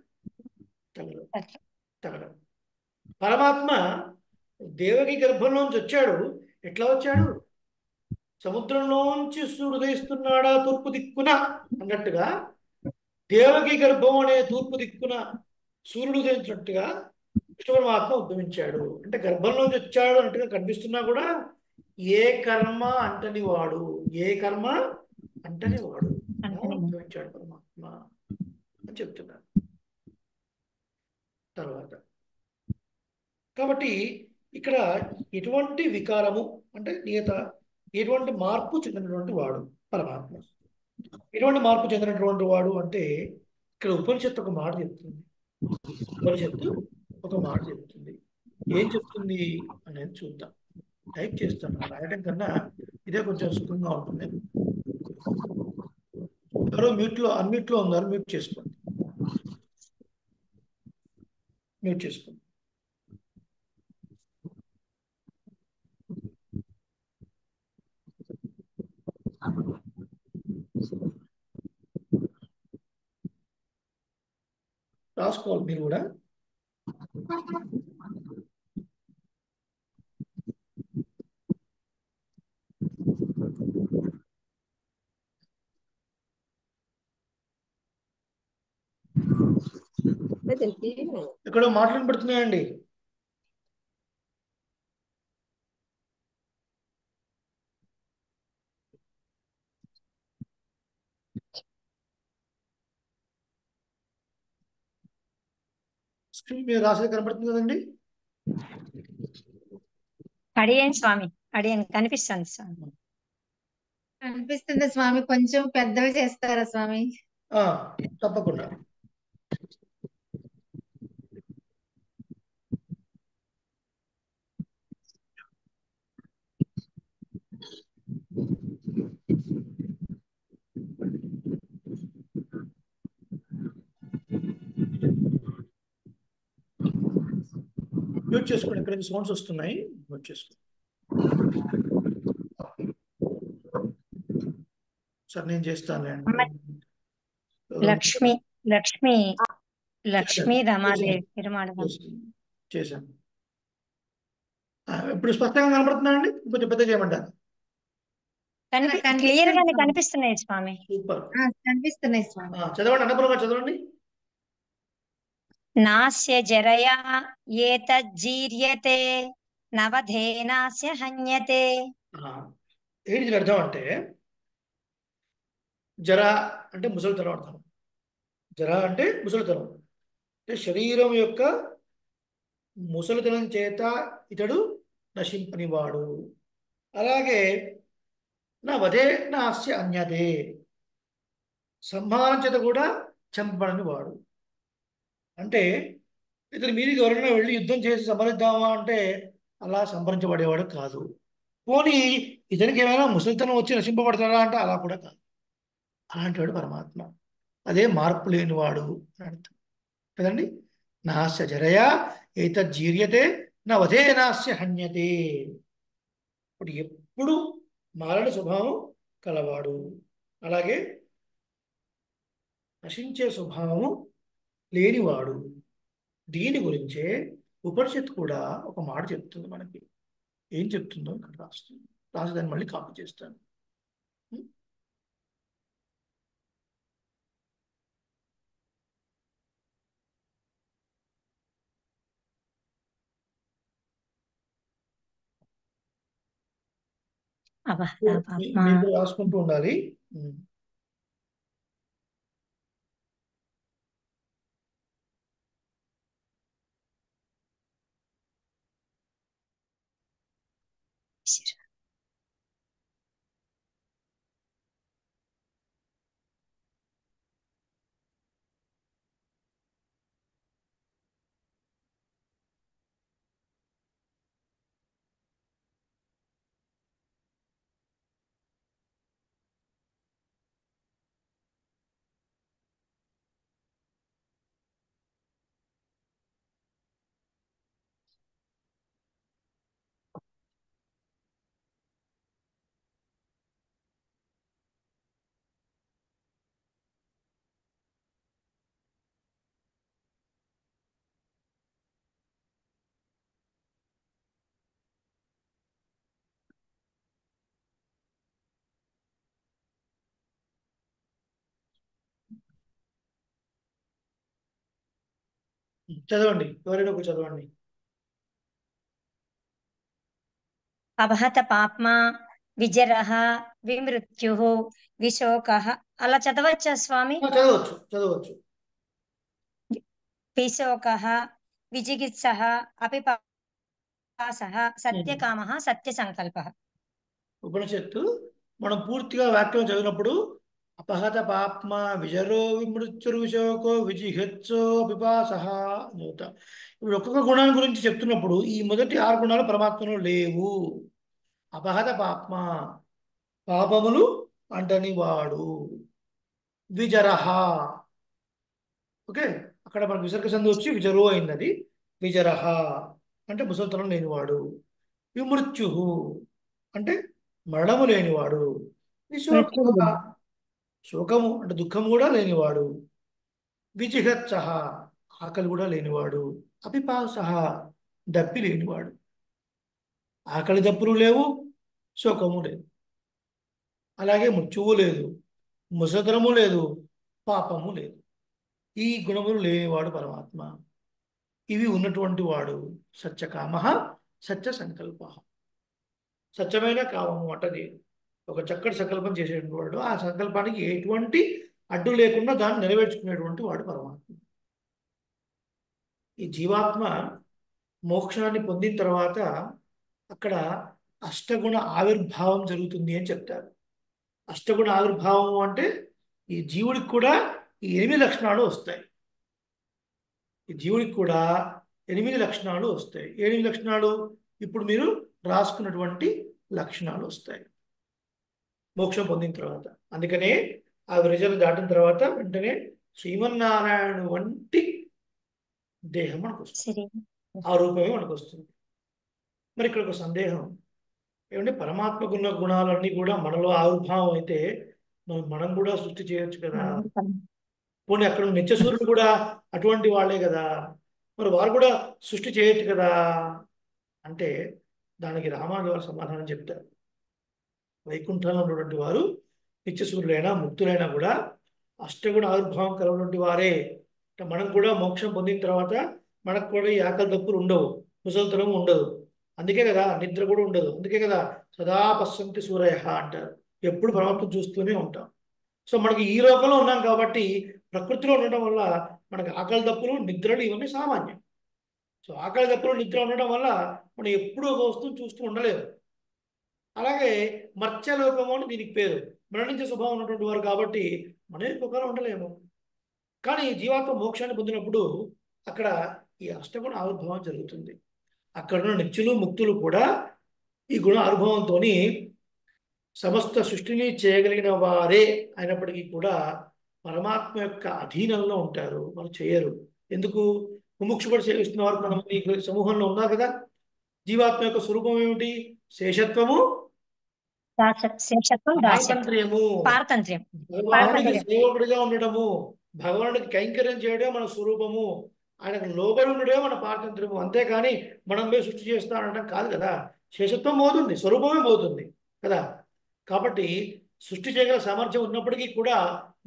తగలవు. పరమాత్మ దేవకి గర్భంలోంచి వచ్చాడు. ఎట్లా వచ్చాడు? సముద్రంలోంచి సూర్యుడు ఉదయిస్తున్నాడా తూర్పు దిక్కున అన్నట్టుగా, దేవకి గర్భం అనే తూర్పు దిక్కున సూర్యుడు ఉదయించినట్టుగా కృష్ణ పరమాత్మ ఉద్భవించాడు. అంటే గర్భంలోంచి వచ్చాడు అన్నట్టుగా కనిపిస్తున్నా కూడా ఏ కర్మ అంటని వాడు ఉద్భవించాడు పరమాత్మ అని చెప్తున్నారు తర్వాత. కాబట్టి ఇక్కడ ఎటువంటి వికారము అంటే నియత ఎటువంటి మార్పు చెందినటువంటి వాడు పరమాత్మ. ఎటువంటి మార్పు చెందినటువంటి వాడు అంటే ఇక్కడ ఉపనిషత్తు ఒక మాట చెప్తుంది. ఉపనిషత్తు ఒక మాట చెప్తుంది. ఏం చెప్తుంది అనేది చూద్దాం. టైప్ చేస్తాను. రాయడం కన్నా ఇదే కొంచెం సుఖంగా ఉంటుంది. ఎవరో అన్మ్యూట్లో ఉన్నారు, మ్యూట్ చేసుకోండి. మ్యూట్ చేసుకోండి. రాసుకోవాలి మీరు కూడా. ఇక్కడ మాటలు వినపడుతున్నాయండి. స్క్రీన్ మీద రాసేది కనపడుతుంది కదండి. అడియన్ స్వామి, అడియన్ కనిపిస్తుంది స్వామి. అనిపిస్తుంది స్వామి, కొంచెం పెద్దవి చేస్తారా స్వామి? తప్పకుండా. మ్యూట్ చేసుకోండి. ఇక్కడ సౌండ్స్ వస్తున్నాయి, మ్యూట్ చేసుకోండి. సార్ నేను చేస్తాను. లక్ష్మి లక్ష్మి లక్ష్మి రమాదేవి తిరుమల చేశాను. ఇప్పుడు స్పష్టంగా కనబడుతున్నాయండి. కొంచెం పెద్ద చేయమంటారు. క్లియర్ గానే కనిపిస్తున్నాయి స్వామి. సూపర్, కనిపిస్తున్నాయి స్వామి. చదవండి. అన్నపూర్ణ గారు చదవండి. నాస్య జరయా ఏతజ్జీర్యతే నవధేనాస్య హన్యతే. ఏంటి దీని అర్థం అంటే, జర అంటే ముసలితనం అర్థం. జర అంటే ముసలితనం అంటే శరీరం యొక్క ముసలితనం చేత ఇతడు నశింపనివాడు. అలాగే నా వదే నాస్య అన్యతే, సంహారం చేత కూడా చంపబడని వాడు. అంటే ఇతని మీదకి ఎవరైనా వెళ్ళి యుద్ధం చేసి సంహరిద్దామా అంటే అలా సంహరించబడేవాడు కాదు. పోనీ ఇతనికి ఏమైనా ముసలితనం వచ్చి నశింపబడతాడా అంటే అలా కూడా కాదు. అలాంటి వాడు పరమాత్మ. అదే మార్పు లేనివాడు అని అర్థం కదండి. నాస్య జరయా ఏతజ్జీర్యతే నా వధే నాస్య హన్యతే. ఇప్పుడు ఎప్పుడు మారని స్వభావం కలవాడు, అలాగే నశించే స్వభావము లేనివాడు. దీని గురించే ఉపనిషత్తు కూడా ఒక మాట చెప్తుంది మనకి. ఏం చెప్తుందో ఇక్కడ రాస్తుంది. రాసేదాన్ని మళ్ళీ కాపీ చేస్తాను. మీరు రాసుకుంటూ ఉండాలి. చదవండి, ఎవరైనా ఒక చదవండి. అభహత పాప్మా విజరః విమృత్యుః విశోకః. అలా చదవచ్చా స్వామి? చదవచ్చు. విశోకః విజిగిత్సః అపిపాసః సత్యకామః సత్యసంకల్పః. ఉపనిషత్తు మనం పూర్తిగా వాక్యం చదివినప్పుడు అపహత పాప్మ విజరో విమృత్యుర్విశోకో విజిహెత్సో పిపాసహ అని చెబుతాం. ఇప్పుడు ఒక్కొక్క గుణాన్ని గురించి చెప్తున్నప్పుడు ఈ మొదటి 6 గుణాలు పరమాత్మలో లేవు. అపహత పాప్మ పాపములు అంటని వాడు. విజరహ, ఓకే, అక్కడ మనకు విసర్గ సంధి వచ్చి విజరో అయింది. విజరహ అంటే ముసలితనం లేనివాడు. విమృత్యు అంటే మరణము లేనివాడు. విశోక మృత్యువు. శోకము అంటే దుఃఖము కూడా లేనివాడు. విజిహత్స ఆకలి కూడా లేనివాడు. అపిపాస దప్పి లేనివాడు. ఆకలి దప్పులు లేవు, శోకము లేదు, అలాగే మృత్యువు లేదు, ముసతనము లేదు, పాపము లేదు. ఈ గుణములు లేనివాడు పరమాత్మ. ఇవి ఉన్నటువంటి వాడు సత్యకామ, సత్య సంకల్ప. సత్యమైన కామము అంటది ఒక చక్కటి సంకల్పం చేసేటువంటి వాడు. ఆ సంకల్పానికి ఎటువంటి అడ్డు లేకుండా దాన్ని నెరవేర్చుకునేటువంటి వాడు పరమాత్మ. ఈ జీవాత్మ మోక్షాన్ని పొందిన తర్వాత అక్కడ అష్టగుణ ఆవిర్భావం జరుగుతుంది అని చెప్తారు. అష్టగుణ ఆవిర్భావం అంటే ఈ జీవుడికి కూడా ఈ 8 లక్షణాలు వస్తాయి. ఈ జీవుడికి కూడా 8 లక్షణాలు వస్తాయి. 8 లక్షణాలు ఇప్పుడు మీరు రాసుకున్నటువంటి లక్షణాలు వస్తాయి మోక్షం పొందిన తర్వాత. అందుకనే ఆ రిజల్ట్ దాటిన తర్వాత వెంటనే శ్రీమన్నారాయణ వంటి దేహం మనకు వస్తుంది, సరే. ఆ రూపమే మనకు వస్తుంది. మరి ఇక్కడ ఒక సందేహం ఏమంటే, పరమాత్మకున్న గుణాలన్నీ కూడా మనలో ఆవిర్భావం అయితే మనం కూడా సృష్టి చేయొచ్చు కదా. పోనీ అక్కడ నిత్యసూరుడు కూడా అటువంటి వాళ్ళే కదా, మరి వారు కూడా సృష్టి చేయొచ్చు కదా అంటే దానికి రామాను గారు సమాధానం చెప్తారు. వైకుంఠంలో ఉన్నటువంటి వారు నిత్యసూరులైనా ముక్తులైనా కూడా అష్టగుణ ఆవిర్భావం కలిగినటువంటి వారే. అంటే మనం కూడా మోక్షం పొందిన తర్వాత మనకు కూడా ఈ ఆకలి దప్పులు ఉండవు, ముసలితనం ఉండదు. అందుకే కదా నిద్ర కూడా ఉండదు. అందుకే కదా సదా పశ్యంతి సూరయ అంటారు. ఎప్పుడు పరమాత్మ చూస్తూనే ఉంటాం. సో మనకి ఈ లోకంలో ఉన్నాం కాబట్టి ప్రకృతిలో ఉండటం వల్ల మనకి ఆకలి దప్పులు నిద్రలు ఇవన్నీ సామాన్యం. సో ఆకలి దప్పులు నిద్ర ఉండడం వల్ల మనం ఎప్పుడూ ఒక వస్తువును చూస్తూ ఉండలేము. అలాగే మత్స్యలోకము అని దీనికి పేరు. మరణించే స్వభావం ఉన్నటువంటి వారు కాబట్టి మనం ఎక్కువగా ఉండలేము. కానీ జీవాత్మ మోక్షాన్ని పొందినప్పుడు అక్కడ ఈ అష్టగుణ ఆవిర్భావం జరుగుతుంది. అక్కడ ఉన్న నిత్యులు ముక్తులు కూడా ఈ గుణ అనుభవంతో సమస్త సృష్టిని చేయగలిగిన వారే అయినప్పటికీ కూడా పరమాత్మ యొక్క అధీనంలో ఉంటారు. వాళ్ళు చేయరు. ఎందుకు? ముముక్షుపడి సేవిస్తున్న వారు కొంతమంది ఈ సమూహంలో ఉన్నారు కదా. జీవాత్మ యొక్క స్వరూపం ఏమిటి? శేషత్వము, శేషత్వం, దాస్యత్వం, పారతంత్ర్యము. పారతంత్ర్యం. భగవానుడికి సేవకుడిగా ఉండటము, భగవానుడికి కైంకర్యం చేయడం మన స్వరూపము, ఆయనకు లోబడి ఉండడమే మన పారతంత్ర్యము. అంతేకాని మనం పోయి సృష్టి చేస్తా అనడం కాదు కదా. శేషత్వం పోతుంది, స్వరూపమే పోతుంది కదా. కాబట్టి సృష్టి చేయగల సామర్థ్యం ఉన్నప్పటికీ కూడా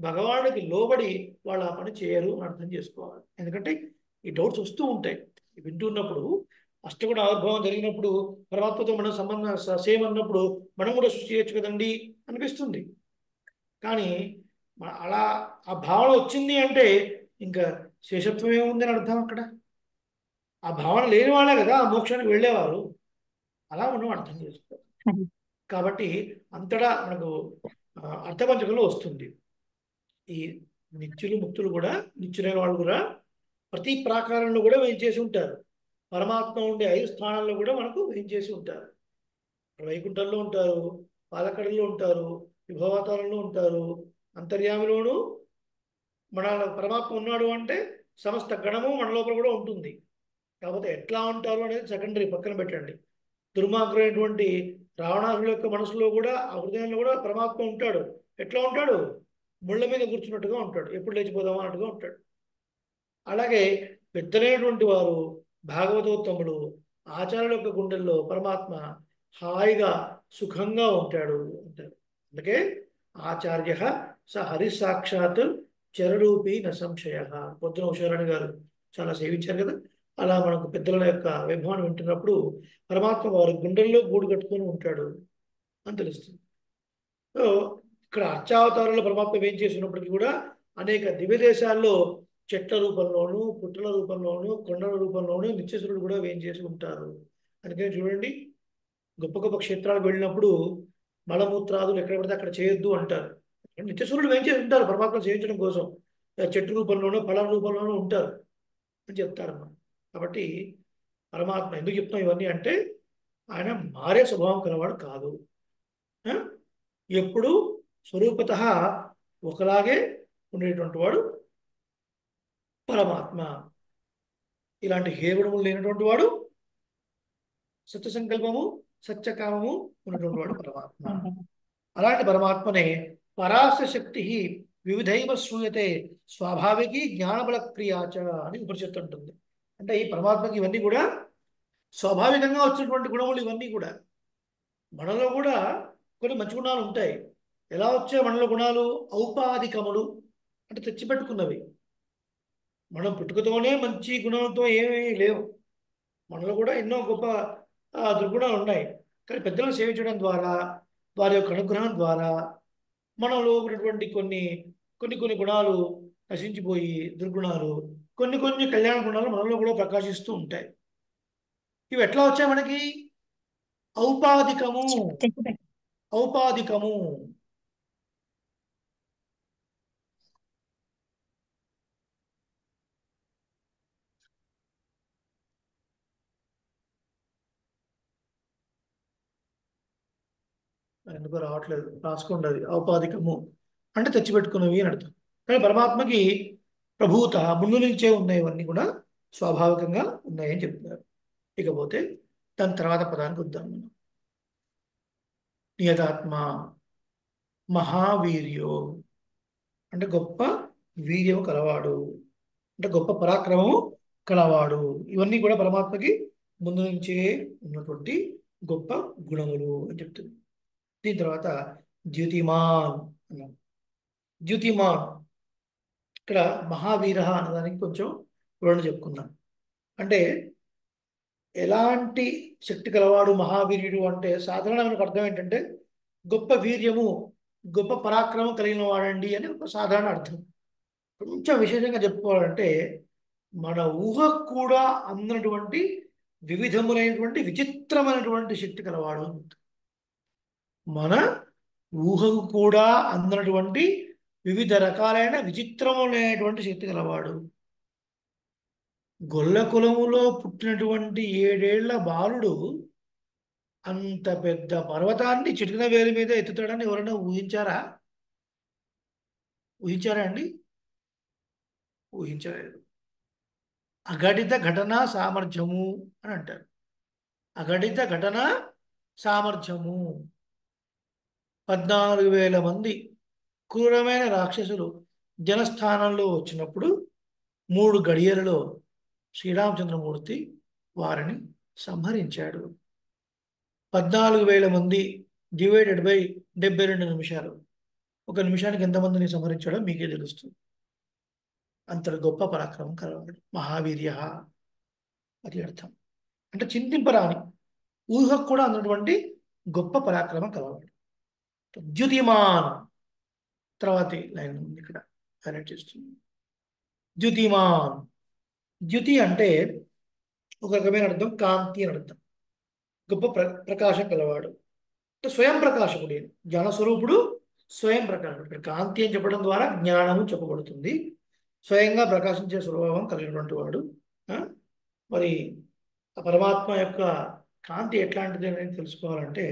భగవానుడికి లోబడి వాళ్ళు ఆ పని చేయరు అని అర్థం చేసుకోవాలి. ఎందుకంటే ఈ డౌట్స్ వస్తూ ఉంటాయి వింటున్నప్పుడు. అష్టగుణ ఆవిర్భావం జరిగినప్పుడు పరమాత్మతో మనం సంబంధం సేమ్ అన్నప్పుడు మనం కూడా సృష్టి చేయొచ్చు కదండి అనిపిస్తుంది. కానీ అలా ఆ భావన వచ్చింది అంటే ఇంకా శేషత్వం ఏముందని అర్థం. అక్కడ ఆ భావన లేని వాళ్ళే కదా ఆ మోక్షానికి వెళ్ళేవారు. అలా మనం అర్థం చేసుకోవాలి. కాబట్టి అంతటా మనకు అర్థపంచకంలో వస్తుంది. ఈ నిత్యులు ముక్తులు కూడా, నిత్యులైన వాళ్ళు కూడా ప్రతి ప్రాకారంలో కూడా వేయించేసి ఉంటారు. పరమాత్మ ఉండే 5 స్థానాల్లో కూడా మనకు వేయించేసి ఉంటారు. వైకుంఠంలో ఉంటారు, పాలకడలో ఉంటారు, విభవాతారంలో ఉంటారు, అంతర్యామిలోను. మన పరమాత్మ ఉన్నాడు అంటే సమస్త గణము మన లోపల కూడా ఉంటుంది. కాకపోతే ఎట్లా ఉంటారు అనేది సెకండరీ, పక్కన పెట్టండి. దుర్మార్గుడైనటువంటి రావణాసుల యొక్క మనసులో కూడా, ఆ హృదయంలో కూడా పరమాత్మ ఉంటాడు. ఎట్లా ఉంటాడు? ముళ్ళ మీద కూర్చున్నట్టుగా ఉంటాడు, ఎప్పుడు లేచిపోదామా అన్నట్టుగా ఉంటాడు. అలాగే పెద్దలైనటువంటి వారు, భాగవతోత్తములు, ఆచార్యుల యొక్క గుండెల్లో పరమాత్మ హాయిగా సుఖంగా ఉంటాడు అంటారు. అందుకే ఆచార్య స హరి సాక్షాత్ చరరూపి న సంశయ. పొద్దున ఉషారాణి గారు చాలా సేవించారు కదా. అలా మనకు పెద్దల యొక్క వైభవాన్ని వింటున్నప్పుడు పరమాత్మ వారి గుండెల్లో గూడు కట్టుకొని ఉంటాడు అని తెలుస్తుంది. సో ఇక్కడ అర్చావతారంలో పరమాత్మ ఏం చేసినప్పటికీ కూడా అనేక దివ్య దేశాల్లో చెట్ల రూపంలోనూ, పుట్టల రూపంలోనూ, కొండల రూపంలోనూ నిత్యసురుడు కూడా వేయించేసి ఉంటారు. అందుకని చూడండి, గొప్ప గొప్ప క్షేత్రాలకు వెళ్ళినప్పుడు మలమూత్రాదులు ఎక్కడ పడితే అక్కడ చేయొద్దు అంటారు. నిత్యసూరుడు ఏం చేసి ఉంటారు పరమాత్మ చేయించడం కోసం, చెట్టు రూపంలోనో ఫలం రూపంలోనో ఉంటారు అని చెప్తారమ్మా. కాబట్టి పరమాత్మ ఎందుకు చెప్తాం ఇవన్నీ అంటే ఆయన మారే స్వభావం కలవాడు కాదు. ఆ? ఎప్పుడు స్వరూపత ఒకలాగే ఉండేటువంటి వాడు పరమాత్మ. ఇలాంటి హేగుణములు లేనటువంటి వాడు, సత్య సంకల్పము సత్యకామము ఉన్నటువంటి వాడు పరమాత్మ. అలాంటి పరమాత్మనే పరాశ శక్తి వివిధైవ శ్రూయతే స్వాభావికి జ్ఞానబల క్రియాచ అని ఉపనిషత్తు ఉంటుంది. అంటే ఈ పరమాత్మకి ఇవన్నీ కూడా స్వాభావికంగా వచ్చినటువంటి గుణములు. ఇవన్నీ కూడా మనలో కూడా కొన్ని మంచి గుణాలు ఉంటాయి. ఎలా వచ్చే మనలో గుణాలు? ఔపాధికములు అంటే తెచ్చిపెట్టుకున్నవి. మనం పుట్టుకతోనే మంచి గుణంతో ఏమీ లేవు. మనలో కూడా ఎన్నో గొప్ప దుర్గుణాలు ఉన్నాయి. కానీ పెద్దలను సేవించడం ద్వారా, వారి యొక్క అనుగ్రహం ద్వారా మనలో ఉన్నటువంటి కొన్ని కొన్ని కొన్ని గుణాలు నశించిపోయి దుర్గుణాలు, కొన్ని కొన్ని కళ్యాణ గుణాలు మనలో కూడా ప్రకాశిస్తూ ఉంటాయి. ఇవి ఎట్లా వచ్చాయి మనకి? ఔపాధికము. ఔపాధికము ఎందుకో రావట్లేదు, రాసుకోండి. అది ఔపాధికము అంటే తెచ్చిపెట్టుకున్నవి అని అర్థం. కానీ పరమాత్మకి ప్రభూత ముందు నుంచే ఉన్నాయి, ఇవన్నీ కూడా స్వాభావికంగా ఉన్నాయని చెప్తున్నారు. ఇకపోతే దాని తర్వాత పదానికి వద్దాం మనం. నియతాత్మ మహావీర్యో అంటే గొప్ప వీర్యము కలవాడు, అంటే గొప్ప పరాక్రమము కలవాడు. ఇవన్నీ కూడా పరమాత్మకి ముందు నుంచే ఉన్నటువంటి గొప్ప గుణములు అని చెప్తుంది. దీని తర్వాత ద్యుతిమాన్ అన్నాం. ద్యుతిమాన్ ఇక్కడ మహావీర అన్నదానికి కొంచెం వివరణ చెప్పుకుందాం. అంటే ఎలాంటి శక్తి కలవాడు మహావీర్యుడు అంటే సాధారణమైన అర్థం ఏంటంటే గొప్ప వీర్యము, గొప్ప పరాక్రమం కలిగిన వాడండి అని ఒక సాధారణ అర్థం. కొంచెం విశేషంగా చెప్పుకోవాలంటే మన ఊహకు కూడా అందనటువంటి వివిధములైనటువంటి విచిత్రమైనటువంటి శక్తి కలవాడు. మన ఊహకు కూడా అందనటువంటి వివిధ రకాలైన విచిత్రములైనటువంటి శక్తి కలవాడు. గొల్ల కులములో పుట్టినటువంటి 7 ఏళ్ల బాలుడు అంత పెద్ద పర్వతాన్ని చిటికిన వేలు మీద ఎత్తుతాడని ఎవరైనా ఊహించారా? ఊహించారా అండి? ఊహించలేదు. అఘటిత ఘటనా సామర్థ్యము అని అంటారు. అఘటిత ఘటనా సామర్థ్యము. 14,000 మంది క్రూరమైన రాక్షసులు జనస్థానంలో వచ్చినప్పుడు 3 గడియలలో శ్రీరామచంద్రమూర్తి వారిని సంహరించాడు. 14,000 మంది డివైడెడ్ బై 72 నిమిషాలు. ఒక నిమిషానికి ఎంతమందిని సంహరించాడో మీకే తెలుస్తుంది. అంతటి గొప్ప పరాక్రమం కలవాడు మహావీర్య అది అర్థం. అంటే చింతింపరాని ఊహకు కూడా అన్నటువంటి గొప్ప పరాక్రమం కలవాడు. ద్యుతిమాన్ తర్వాతి లైన్ ఉంది ఇక్కడ హైలైట్ చేస్తుంది. ద్యుతిమాన్. ద్యుతి అంటే ఒక రకమైన అర్థం కాంతి అని అర్థం. గొప్ప ప్రకాశం కలవాడు అంటే స్వయం ప్రకాశకుడు. జ్ఞానస్వరూపుడు, స్వయం ప్రకాశకుడు. ఇక్కడ కాంతి అని చెప్పడం ద్వారా జ్ఞానము చెప్పబడుతుంది. స్వయంగా ప్రకాశించే స్వభావం కలిగినటువంటి వాడు. మరి ఆ పరమాత్మ యొక్క కాంతి ఎట్లాంటిది అనేది తెలుసుకోవాలంటే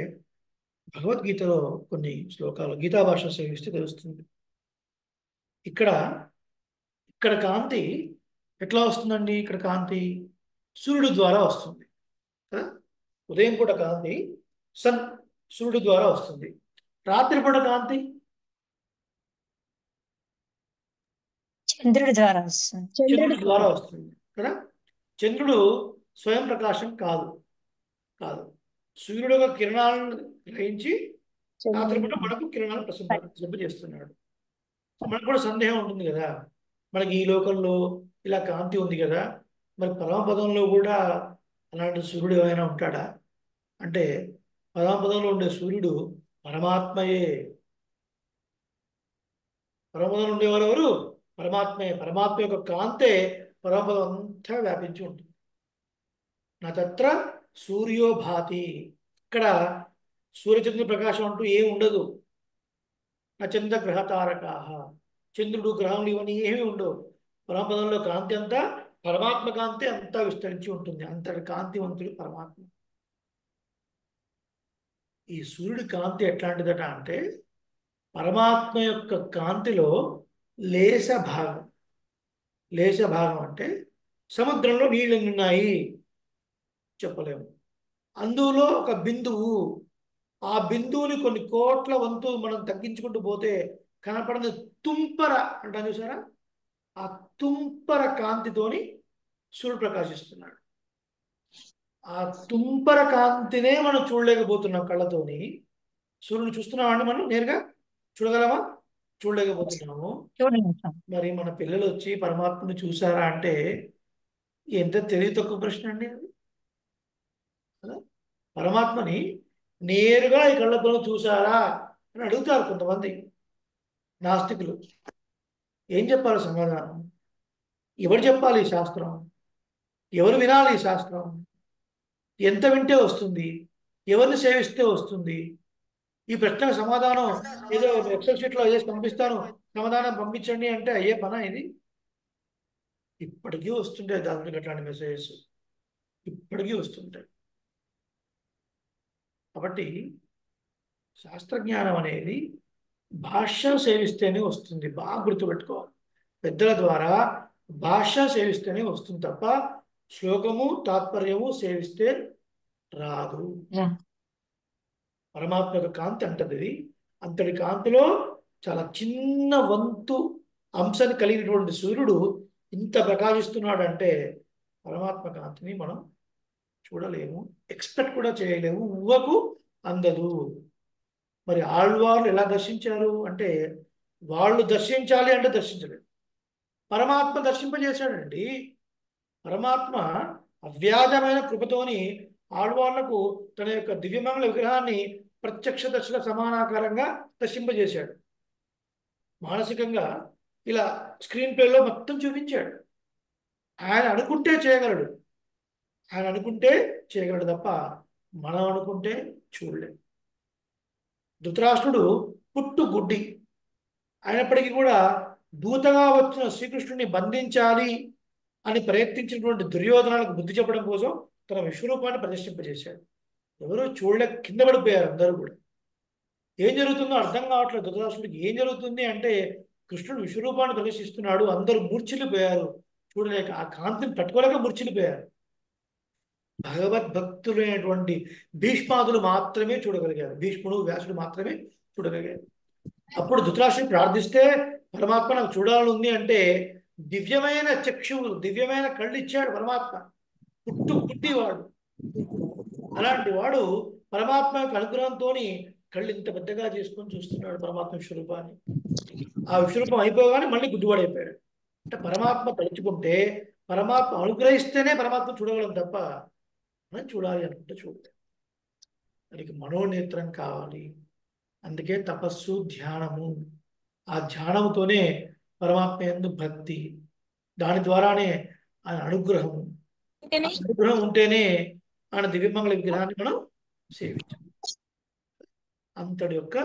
భగవద్గీతలో కొన్ని శ్లోకాలు గీతా భాష సేవిస్తే తెలుస్తుంది. ఇక్కడ కాంతి ఎట్లా వస్తుందండి? ఇక్కడ కాంతి సూర్యుడు ద్వారా వస్తుంది కదా. ఉదయం పూట కాంతి సూర్యుడు ద్వారా వస్తుంది. రాత్రిపూట కాంతి చంద్రుడి ద్వారా వస్తుంది. చంద్రుడి ద్వారా వస్తుంది కదా. చంద్రుడు స్వయం ప్రకాశం కాదు. సూర్యుడు ఒక కిరణాలను గ్రహించి రాత్రిపూట మనకు కిరణాలు ప్రసరింపజేస్తున్నాడు. మనకు కూడా సందేహం ఉంటుంది కదా, మనకి ఈ లోకంలో ఇలా కాంతి ఉంది కదా, మరి పరమపదంలో కూడా అలాంటి సూర్యుడు ఏమైనా ఉంటాడా అంటే పరమపదంలో ఉండే సూర్యుడు పరమాత్మయే. పరమపదంలో ఉండేవారు ఎవరు? పరమాత్మే. పరమాత్మ యొక్క కాంతే పరమపదం అంతా వ్యాపించి ఉంటుంది. నా తత్ర సూర్యో భాతి. ఇక్కడ సూర్యచంద్ర ప్రకాశం అంటూ ఏమి ఉండదు. నా చంద్ర గ్రహ తారకాహ, చంద్రుడు గ్రహములు ఇవన్నీ ఏమీ ఉండవు. పరమపదంలో కాంతి అంతా పరమాత్మ కాంతి అంతా విస్తరించి ఉంటుంది. అంతటి కాంతివంతుడు పరమాత్మ. ఈ సూర్యుడి కాంతి ఎట్లాంటిదట అంటే పరమాత్మ యొక్క కాంతిలో లేశ భాగం. లేశ భాగం అంటే సముద్రంలో నీళ్ళు ఉన్నాయి చెప్పలేము. అందులో ఒక బిందువు, ఆ బిందువుని కొన్ని కోట్ల వంతు మనం తగ్గించుకుంటూ పోతే కనపడని తుంపర అంటాం చూసారా, ఆ తుంపర కాంతితోని సూర్యుడు ప్రకాశిస్తున్నాడు. ఆ తుంపర కాంతినే మనం చూడలేకపోతున్నాం కళ్ళతోని. సూర్యుని చూస్తున్నామండి, మనం నేరుగా చూడగలమా? చూడలేకపోతున్నాము. చూడండి స్వామి. మరి మన పిల్లలు వచ్చి పరమాత్మని చూసారా అంటే ఎంత తెలివి తక్కువ ప్రశ్న అండి అది కదా. పరమాత్మని నేరుగా ఈ కళ్ళతో చూసారా అని అడుగుతారు కొంతమంది నాస్తికులు. ఏం చెప్పాలి సమాధానం? ఎవరు చెప్పాలి ఈ శాస్త్రం? ఎవరు వినాలి ఈ శాస్త్రం? ఎంత వింటే వస్తుంది? ఎవరిని సేవిస్తే వస్తుంది? ఈ ప్రశ్నకు సమాధానం ఏదో ఎక్సెల్ షీట్లో వేసి పంపిస్తాను, సమాధానం పంపించండి అంటే అయ్యే పనా ఇది? ఇప్పటికీ వస్తుంటాయి దానికి అట్లాంటి మెసేజెస్, ఇప్పటికీ వస్తుంటాయి. కాబట్టి శాస్త్రజ్ఞానం అనేది భాష్యం సేవిస్తేనే వస్తుంది. బాగా గుర్తుపెట్టుకోవాలి. పెద్దల ద్వారా భాష్యం సేవిస్తేనే వస్తుంది తప్ప శ్లోకము తాత్పర్యము సేవిస్తే రాదు. రా. పరమాత్మ యొక్క కాంతి అంటది. అంతటి కాంతిలో చాలా చిన్న వంతు అంశాన్ని కలిగినటువంటి సూర్యుడు ఇంత ప్రకాశిస్తున్నాడంటే పరమాత్మ కాంతిని మనం చూడలేము, ఎక్స్పెక్ట్ కూడా చేయలేము, ఊహకు అందదు. మరి ఆళ్వార్లు ఎలా దర్శించారు అంటే వాళ్ళు దర్శించాలి అంటే దర్శించలేదు, పరమాత్మ దర్శింపజేశాడండి. పరమాత్మ అవ్యాజమైన కృపతోని ఆళ్వార్లకు తన యొక్క దివ్యమంగళ విగ్రహాన్ని ప్రత్యక్ష దర్శన సమానాకారంగా దర్శింపజేశాడు. మానసికంగా ఇలా స్క్రీన్ ప్లేలో మొత్తం చూపించాడు. ఆయన అనుకుంటే చేయగలడు, ఆయన అనుకుంటే చేయగలడు తప్ప మనం అనుకుంటే చూడలేము. ధృతరాష్ట్రుడు పుట్టు గుడ్డి అయినప్పటికీ కూడా దూతగా వచ్చిన శ్రీకృష్ణుడిని బంధించాలి అని ప్రయత్నించినటువంటి దుర్యోధనాలకు బుద్ధి చెప్పడం కోసం తన విశ్వరూపాన్ని ప్రదర్శింపజేశాడు. ఎవరు చూడలేక కింద పడిపోయారు అందరూ కూడా. ఏం జరుగుతుందో అర్థం కావట్లేదు ధృతరాష్ట్రుడికి. ఏం జరుగుతుంది అంటే కృష్ణుడు విశ్వరూపాన్ని ప్రదర్శిస్తున్నాడు, అందరూ మూర్ఛిల్లిపోయారు చూడలేక, ఆ కాంతిని తట్టుకోలేక మూర్ఛిల్లిపోయారు. భగవద్భక్తులైనటువంటి భీష్మాదులు మాత్రమే చూడగలిగారు, భీష్ముడు వ్యాసుడు మాత్రమే చూడగలిగారు. అప్పుడు ధృతరాష్ట్రుడు ప్రార్థిస్తే పరమాత్మ నాకు చూడాలని ఉంది అంటే దివ్యమైన చక్షువులు, దివ్యమైన కళ్ళు ఇచ్చాడు పరమాత్మ. పుట్టు పుట్టివాడు అలాంటి వాడు పరమాత్మ యొక్క అనుగ్రహంతో కళ్ళు ఇంత పెద్దగా చేసుకొని చూస్తున్నాడు పరమాత్మ విశ్వరూపాన్ని. ఆ విశ్వరూపం అయిపోగానే మళ్ళీ గుడ్డివాడైపోయాడు. అంటే పరమాత్మ తలుచుకుంటే, పరమాత్మ అనుగ్రహిస్తేనే పరమాత్మ చూడగలం తప్ప మనం చూడాలి అనుకుంటే చూడలేదు. దానికి మనోనేత్రం కావాలి. అందుకే తపస్సు, ధ్యానము. ఆ ధ్యానముతోనే పరమాత్మ యందు భక్తి, దాని ద్వారానే ఆయన అనుగ్రహము. అనుగ్రహం ఉంటేనే ఆయన దివ్యమంగళ విగ్రహాన్ని మనం సేవించాం. అంతటి యొక్క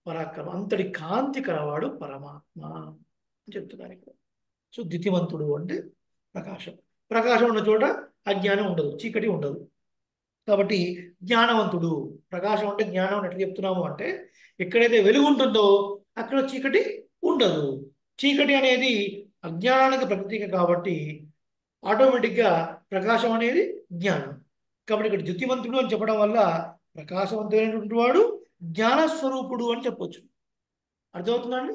పరాక్రమం, అంతటి కాంతి కలవాడు పరమాత్మ అని చెప్తున్నారు ఇక్కడ. సో ద్వితీయవంతుడు అంటే ప్రకాశం. ప్రకాశం ఉన్న చోట అజ్ఞానం ఉండదు, చీకటి ఉండదు. కాబట్టి జ్ఞానవంతుడు. ప్రకాశం అంటే జ్ఞానం అని ఎట్లా చెప్తున్నాము అంటే ఎక్కడైతే వెలుగు ఉంటుందో అక్కడ చీకటి ఉండదు. చీకటి అనేది అజ్ఞానానికి ప్రతీక కాబట్టి ఆటోమేటిక్గా ప్రకాశం అనేది జ్ఞానం. కాబట్టి ఇక్కడ ద్యుతివంతుడు అని చెప్పడం వల్ల ప్రకాశవంతుడైనటువంటి వాడు జ్ఞానస్వరూపుడు అని చెప్పొచ్చు. అర్థమవుతుందండి?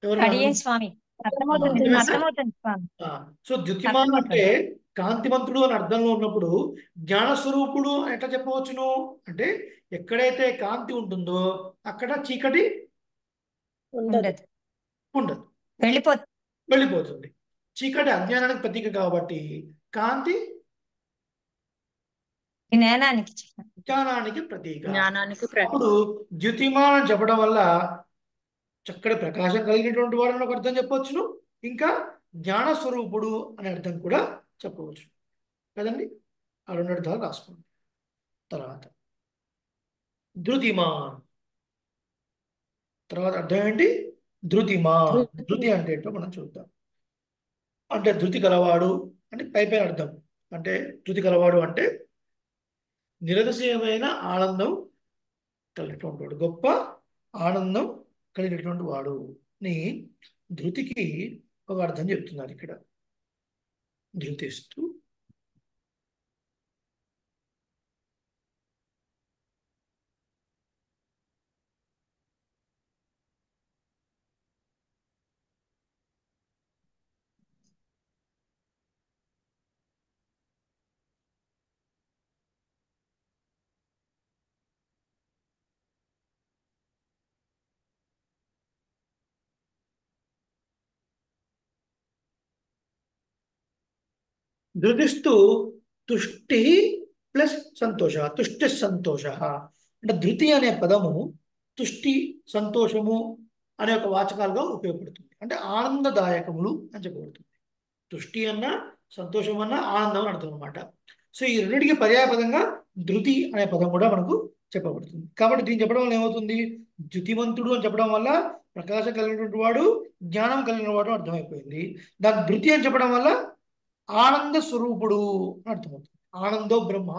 ఎవరు అడిగే స్వామి. అర్థమవుతుంది, అర్థమవుతుంది స్వామి. సో ద్యుతిమాన్ అంటే కాంతిమంతుడు అని అర్థంలో ఉన్నప్పుడు జ్ఞానస్వరూపుడు ఎట్లా చెప్పవచ్చును అంటే ఎక్కడైతే కాంతి ఉంటుందో అక్కడ చీకటి ఉండదు, ఉండదు, వెళ్ళిపోతుంది. చీకటి అజ్ఞానానికి ప్రతీక కాబట్టి కాంతి జ్ఞానానికి జ్ఞానానికి ప్రతీక. జ్ఞానానికి అప్పుడు ద్యుతిమాన్ అని చెప్పడం వల్ల చక్కటి ప్రకాశం కలిగినటువంటి వాడు అని ఒక అర్థం చెప్పవచ్చును, ఇంకా జ్ఞానస్వరూపుడు అనే అర్థం కూడా చెప్పవచ్చు కదండి. ఆ రెండు అర్థాలు రాసుకోండి. తర్వాత ధృతిమాన్, తర్వాత అర్థం ఏంటి? ధృతిమాన్. ధృతి అంటే ఏంటో మనం చూద్దాం. అంటే ధృతి గలవాడు అంటే పైపైన అర్థం. అంటే ధృతి గలవాడు అంటే నిరతిశయమైన ఆనందం కలిగినటువంటి వాడు, గొప్ప ఆనందం కలిగినటువంటి వాడు ని ధృతికి ఒక అర్థం చెప్తున్నారు ఇక్కడ. ధృతిస్తూ ధృతిస్తూ తుష్టి ప్లస్ సంతోష, తుష్టి సంతోష. అంటే ధృతి అనే పదము తుష్టి, సంతోషము అనే ఒక వాచకాలుగా ఉపయోగపడుతుంది. అంటే ఆనందదాయకములు అని చెప్పబడుతుంది. తుష్టి అన్న, సంతోషం అన్న, ఆనందం అని అర్థం అనమాట. సో ఈ రెండింటికి పర్యాయపదంగా ధృతి అనే పదం కూడా మనకు చెప్పబడుతుంది. కాబట్టి దీన్ని చెప్పడం వల్ల ఏమవుతుంది? ధృతిమంతుడు అని చెప్పడం వల్ల ప్రకాశం కలిగినటువంటి వాడు, జ్ఞానం కలిగిన వాడు అర్థమైపోయింది. దాని ధృతి అని చెప్పడం వల్ల ఆనంద స్వరూపుడు అని అర్థమవుతుంది. ఆనందో బ్రహ్మ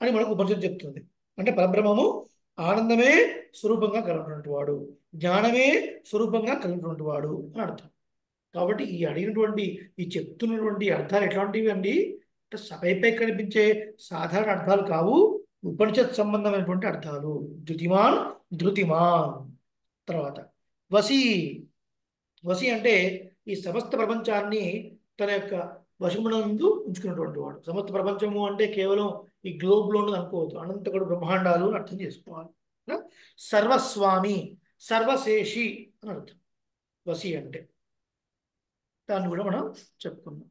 అని మనకు ఉపనిషత్తు చెప్తుంది. అంటే పరబ్రహ్మము ఆనందమే స్వరూపంగా కలిగినటువంటి వాడు, జ్ఞానమే స్వరూపంగా కలిగినటువంటి వాడు అని అర్థం. కాబట్టి ఈ అడిగినటువంటి, ఈ చెప్తున్నటువంటి అర్థాలు ఎట్లాంటివి అండి అంటే పైపై కనిపించే సాధారణ అర్థాలు కావు, ఉపనిషత్ సంబంధమైనటువంటి అర్థాలు. ధృతిమాన్, ధృతిమాన్. తర్వాత వసి. వసి అంటే ఈ సమస్త ప్రపంచాన్ని తన యొక్క వశమునందు ఉంచుకున్నటువంటి వాడు. సమస్త ప్రపంచము అంటే కేవలం ఈ గ్లోబ్లో ఉన్నది అనుకోవద్దు, అనంత కూడా బ్రహ్మాండాలు అని అర్థం చేసుకోవాలి. సర్వస్వామి, సర్వశేషి అని అర్థం వసి అంటే. దాన్ని కూడా మనం చెప్పుకుందాం.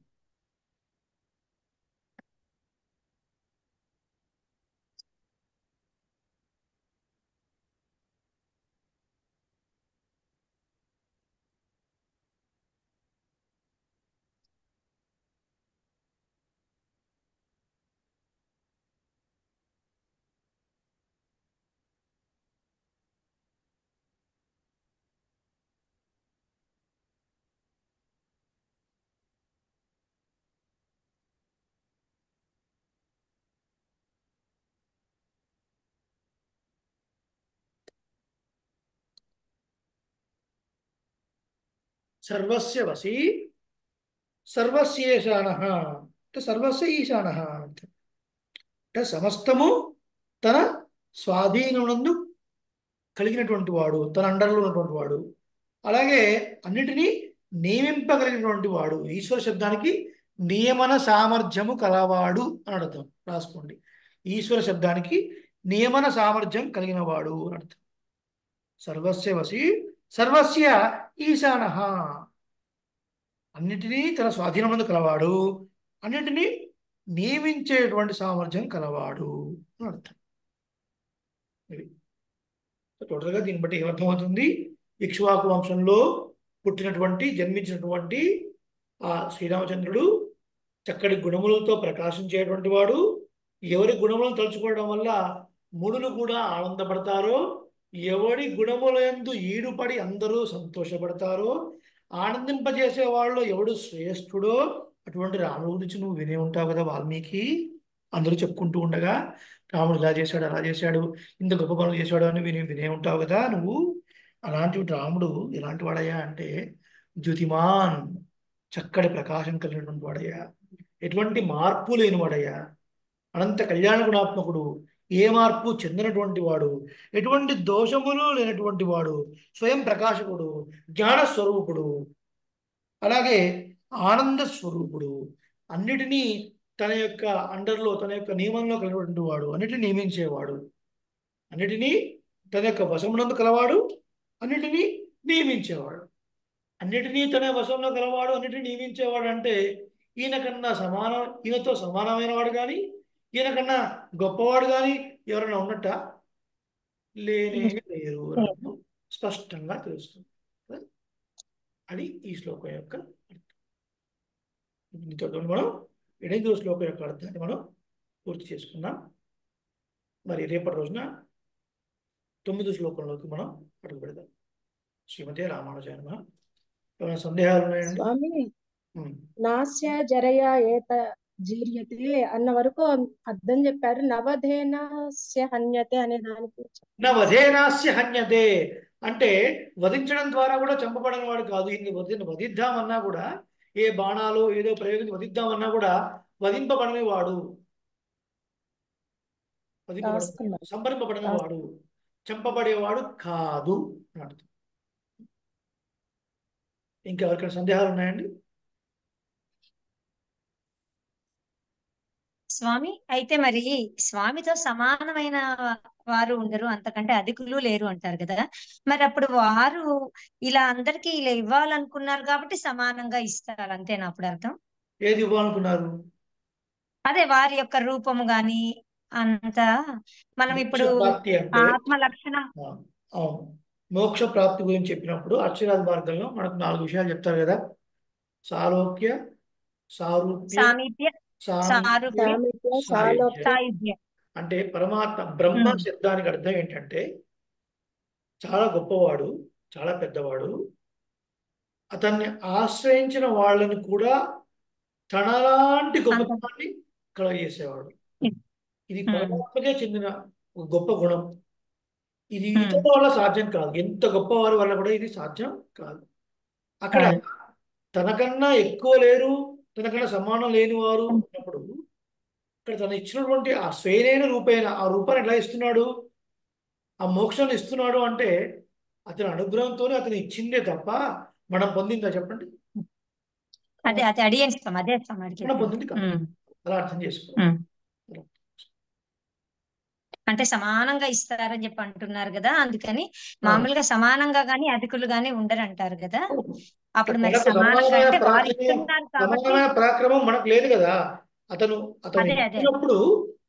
సర్వస్య వసి సర్వస్యేశాన అంటే సర్వస్య ఈశాన అంటే సమస్తము తన స్వాధీనమునందు కలిగినటువంటి వాడు, తన అండర్లో ఉన్నటువంటి వాడు. అలాగే అన్నిటినీ నియమింపగలిగినటువంటి వాడు. ఈశ్వర శబ్దానికి నియమన సామర్థ్యము కలవాడు అని అర్థం. రాసుకోండి. ఈశ్వర శబ్దానికి నియమన సామర్థ్యం కలిగిన వాడు అని అర్థం. సర్వస్య వసి సర్వస్య ఈశాన, అన్నిటినీ తన స్వాధీనమందు కలవాడు, అన్నిటినీ నియమించేటువంటి సామర్థ్యం కలవాడు అని అర్థం. ఇది టోటల్గా దీన్ని బట్టి ఏమర్థమవుతుంది? ఇక్ష్వాకు వంశంలో పుట్టినటువంటి, జన్మించినటువంటి ఆ శ్రీరామచంద్రుడు చక్కటి గుణములతో ప్రకాశించేటువంటి వాడు. ఎవరి గుణములను తలుచుకోవడం వల్ల మునులు కూడా ఆనందపడతారో, ఎవడి గుణములందు ఈడుపడి అందరూ సంతోషపడతారో, ఆనందింపజేసే వాళ్ళు ఎవడు శ్రేష్ఠుడో అటువంటి రాముడి గురించి నువ్వు వినే ఉంటావు కదా. వాల్మీకి అందరూ చెప్పుకుంటూ ఉండగా రాముడు ఇలా చేశాడు, అలా చేశాడు, ఇంత గొప్ప పనులు చేశాడు అని వినే ఉంటావు కదా నువ్వు. అలాంటి రాముడు ఎలాంటి వాడయ్యా అంటే జ్యోతిమాన్, చక్కటి ప్రకాశం కలిగినటువంటి వాడయ్యా, ఎటువంటి మార్పు లేని వాడయ్యా, అనంత కళ్యాణ గుణాత్మకుడు, ఏ మార్పు చెందినటువంటి వాడు, ఎటువంటి దోషములు లేనటువంటి వాడు, స్వయం ప్రకాశకుడు, జ్ఞాన స్వరూపుడు, అలాగే ఆనంద స్వరూపుడు, అన్నిటినీ తన యొక్క అండర్లో, తన యొక్క నియమంలో కలిగినటువంటి వాడు, అన్నిటిని నియమించేవాడు, అన్నిటినీ తన యొక్క వశమునందు కలవాడు, అన్నిటినీ నియమించేవాడు. అన్నిటినీ తన వశంలో కలవాడు, అన్నిటినీ నియమించేవాడు అంటే ఈయనతో సమానమైన వాడు కానీ, ఈయన కన్నా గొప్పవాడు కానీ ఎవరైనా ఉన్నట్ట? లేనే లేరు అని స్పష్టంగా తెలుస్తుంది. అది ఈ శ్లోకం యొక్క అర్థం. మనం 8వ శ్లోకం యొక్క అర్థాన్ని మనం పూర్తి చేసుకుందాం. మరి రేపటి రోజున 9వ శ్లోకంలోకి మనం అడుగు పెడదాం. శ్రీమతే రామానుజాయ నమః. ఏమైనా సందేహాలు ఉన్నాయండి? స్వామి ఉమ్. నాస్య జరయా ఏత జీర్యతే అన్న వరకు అర్థం చెప్పారు. నవధేనస్య హన్యతే అనే దానికి నా వధేనాస్య హన్యతే అంటే వధించడం ద్వారా కూడా చంపబడని వాడు కాదు. ఇన్ని వధిద్దామన్నా కూడా, ఏ బాణాలు ఏదో ప్రయోగించి వధిద్దామన్నా కూడా వధింపబడని వాడు, రాసుకున్నారు. సంహరింపబడిన వాడు, చంపబడేవాడు కాదు అని అర్థం. ఇంకెవరికైనా సందేహాలు ఉన్నాయండి? స్వామి అయితే మరి స్వామితో సమానమైన వారు ఉండరు, అంతకంటే అధికులు లేరు అంటారు కదా. మరి అప్పుడు వారు ఇలా అందరికీ ఇలా ఇవ్వాలనుకున్నారు కాబట్టి సమానంగా ఇస్తారు, అంతేనా అప్పుడు అర్థం? ఏది ఇవ్వాలనుకున్నారు? అదే వారి యొక్క రూపము గాని అంతా మనం ఇప్పుడు మోక్ష ప్రాప్తి అంటే ఆత్మ లక్షణం. అవును, మోక్ష ప్రాప్తి గురించి చెప్పినప్పుడు అక్షరాల మార్గంలో మనకు 4 విషయాలు చెప్తారు కదా. సాలోక్య, సారూప్య, సామీప్య, సామీప్య, సారూప్య, సామీప్య, సాయుజ్య. సాలోక్య. సాయుధ్య. అంటే పరమాత్మ బ్రహ్మ ఉమ్, శబ్దానికి అర్థం ఏంటంటే చాలా గొప్పవాడు, చాలా పెద్దవాడు. అతన్ని ఆశ్రయించిన వాళ్ళని కూడా తనలాంటి అంత గొప్పతనాన్ని కలగజేసేవాడు. ఇది ఉమ్, పరమాత్మకే చెందిన ఒక గొప్ప గుణం. ఇది ఉమ్, ఇతరుల వల్ల సాధ్యం కాదు. ఎంత గొప్పవారి వల్ల కూడా ఇది సాధ్యం కాదు. అక్కడ కాదు. తనకన్నా ఎక్కువ లేరు, తనకన్నా సమానం లేని వారు అన్నప్పుడు ఇక్కడ తను ఇచ్చినటువంటి ఆ స్వేరైన రూపైన ఆ రూపాన్ని ఎట్లా ఇస్తున్నాడు? ఆ మోక్షాన్ని ఇస్తున్నాడు అంటే అతని అనుగ్రహంతోనే అతను ఇచ్చిందే తప్ప మనం పొందిందా చెప్పండి? అదే అదే అడిగేస్తాం, అదే మనం అడిగేస్తాం. పొందింది కాదు. అలా అర్థం చేసుకోవాలి. అంటే సమానంగా ఇస్తారని చెప్పి అంటున్నారు కదా, అందుకని ఆ. మామూలుగా సమానంగా గాని అధికులు గాని ఉండరు అంటారు కదా. అప్పుడు మరి మనకు సమానంగా సమానమైన అంటే వారు పరాక్రమం ఇస్తున్నారు కాబట్టి. సమానమైన పరాక్రమం మనకు లేదు కదా. అతను అతను అదే అదే ఇచ్చినప్పుడు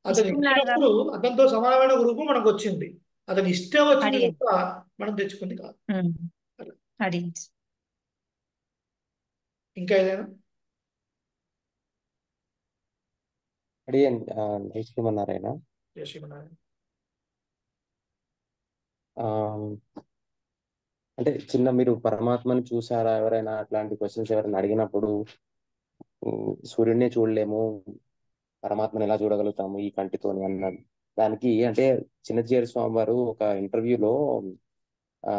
అతను ఇస్తున్నారు ఇచ్చినప్పుడు అతనితో సమానమైన ఒక రూపం మనకు వచ్చింది. అతను ఇస్తే వచ్చింది అడిగేది. తప్ప మనం తెచ్చుకుంది కాదు. అడిగేది. ఇంకా ఏదైనా? అడిగండి. నేర్చుకోమన్నారాయన. శ్రీమన్నారాయణ. ఆ, అంటే చిన్న మీరు పరమాత్మని చూసారా ఎవరైనా అట్లాంటి క్వశ్చన్స్ ఎవరైనా అడిగినప్పుడు సూర్యుడినే చూడలేము, పరమాత్మని ఎలా చూడగలుగుతాము ఈ కంటితోని అన్నాడు. దానికి అంటే చిన్నజీయర్ స్వామి వారు ఒక ఇంటర్వ్యూలో ఆ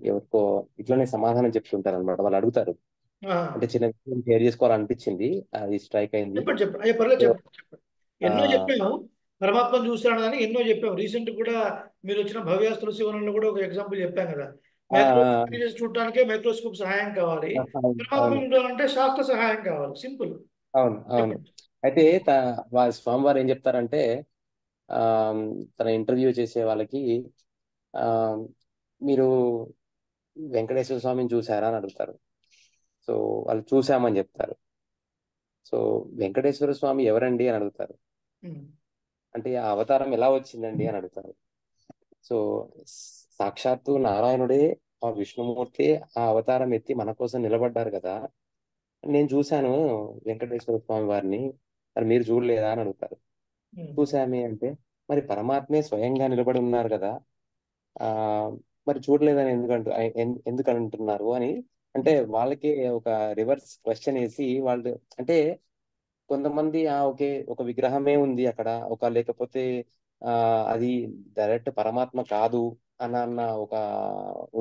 ఎవరికో ఇట్లనే సమాధానం చెప్తుంటారు అనమాట. వాళ్ళు అడుగుతారు, ఆ, అంటే చిన్న విషయం షేర్ చేసుకోవాలనిపించింది, అది స్ట్రైక్ అయింది. చెప్పండి చెప్పండి. అయ్యో పర్లేదు, సో, చెప్పండి. ఆ, ఎన్నో చెప్పాము, పరమాత్మను చూస్తానని ఎన్నో చెప్పాము. రీసెంట్ కూడా మీరు వచ్చిన భవ్య తులసి వనంలో కూడా ఒక ఎగ్జాంపుల్ చెప్పాం కదా. ఆ, మైక్రోస్కోప్ చూడటానికే మైక్రోస్కోప్ సహాయం కావాలి, అవును పరమాత్మ అవును చూడాలంటే శాస్త్ర సహాయం కావాలి. సింపుల్. అవును అవును. చెప్పండి. అయితే స్వామివారు ఏం చెప్తారంటే, ఆ తన ఇంటర్వ్యూ చేసే వాళ్ళకి ఆ మీరు వెంకటేశ్వర స్వామిని చూసారా అని అడుగుతారు. సో వాళ్ళు చూసామని చెప్తారు. సో వెంకటేశ్వర స్వామి ఎవరండి అని అడుగుతారు. ఉమ్. అంటే ఆ అవతారం ఎలా వచ్చిందండి అని అడుగుతారు. సో సాక్షాత్తు నారాయణుడే, ఆ విష్ణుమూర్తి ఆ అవతారం ఎత్తి మన కోసం నిలబడ్డారు కదా, నేను చూశాను వెంకటేశ్వర స్వామి వారిని, మరి మీరు చూడలేదా అని అడుగుతారు. ఉమ్. చూసామే అంటే, మరి పరమాత్మే స్వయంగా నిలబడి ఉన్నారు కదా, ఆ మరి చూడలేదని ఎందుకు అంటున్నారు అని, అంటే వాళ్ళకి ఒక రివర్స్ క్వశ్చన్ వేసి వాళ్ళు, అంటే కొంతమంది ఓకే ఒక విగ్రహమే ఉంది అక్కడ, ఒక లేకపోతే ఆ అది డైరెక్ట్ పరమాత్మ కాదు అన్న ఒక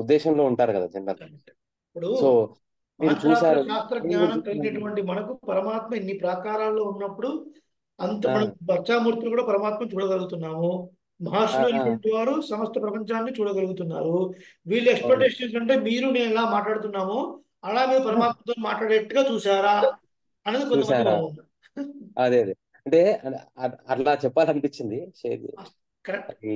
ఉద్దేశంలో ఉంటారు కదా జనరల్. ఇప్పుడు సో మీరు పాశ్చాత్య చూసారు, శాస్త్ర మీరు జ్ఞానం చూసారు. కలిగినటువంటి మనకు పరమాత్మ ఇన్ని ప్రాకారాల్లో ఉన్నప్పుడు అంత ఆ, మనం దక్షామూర్తిని కూడా పరమాత్మను చూడగలుగుతున్నాము. ఆ, మహర్షులు ఆ, అయినటువంటి వారు సమస్త ప్రపంచాన్ని చూడగలుగుతున్నారు. వీళ్ళు అవును. ఎక్స్పెక్టేషన్స్ అంటే మీరు నేను ఎలా మాట్లాడుతున్నామో అలా మీరు పరమాత్మతో మాట్లాడేట్టుగా చూసారా అనేది కొంతమంది చూసారా, భావన. అదే అదే, అంటే అట్లా చెప్పాలనిపించింది. కరెక్ట్, అది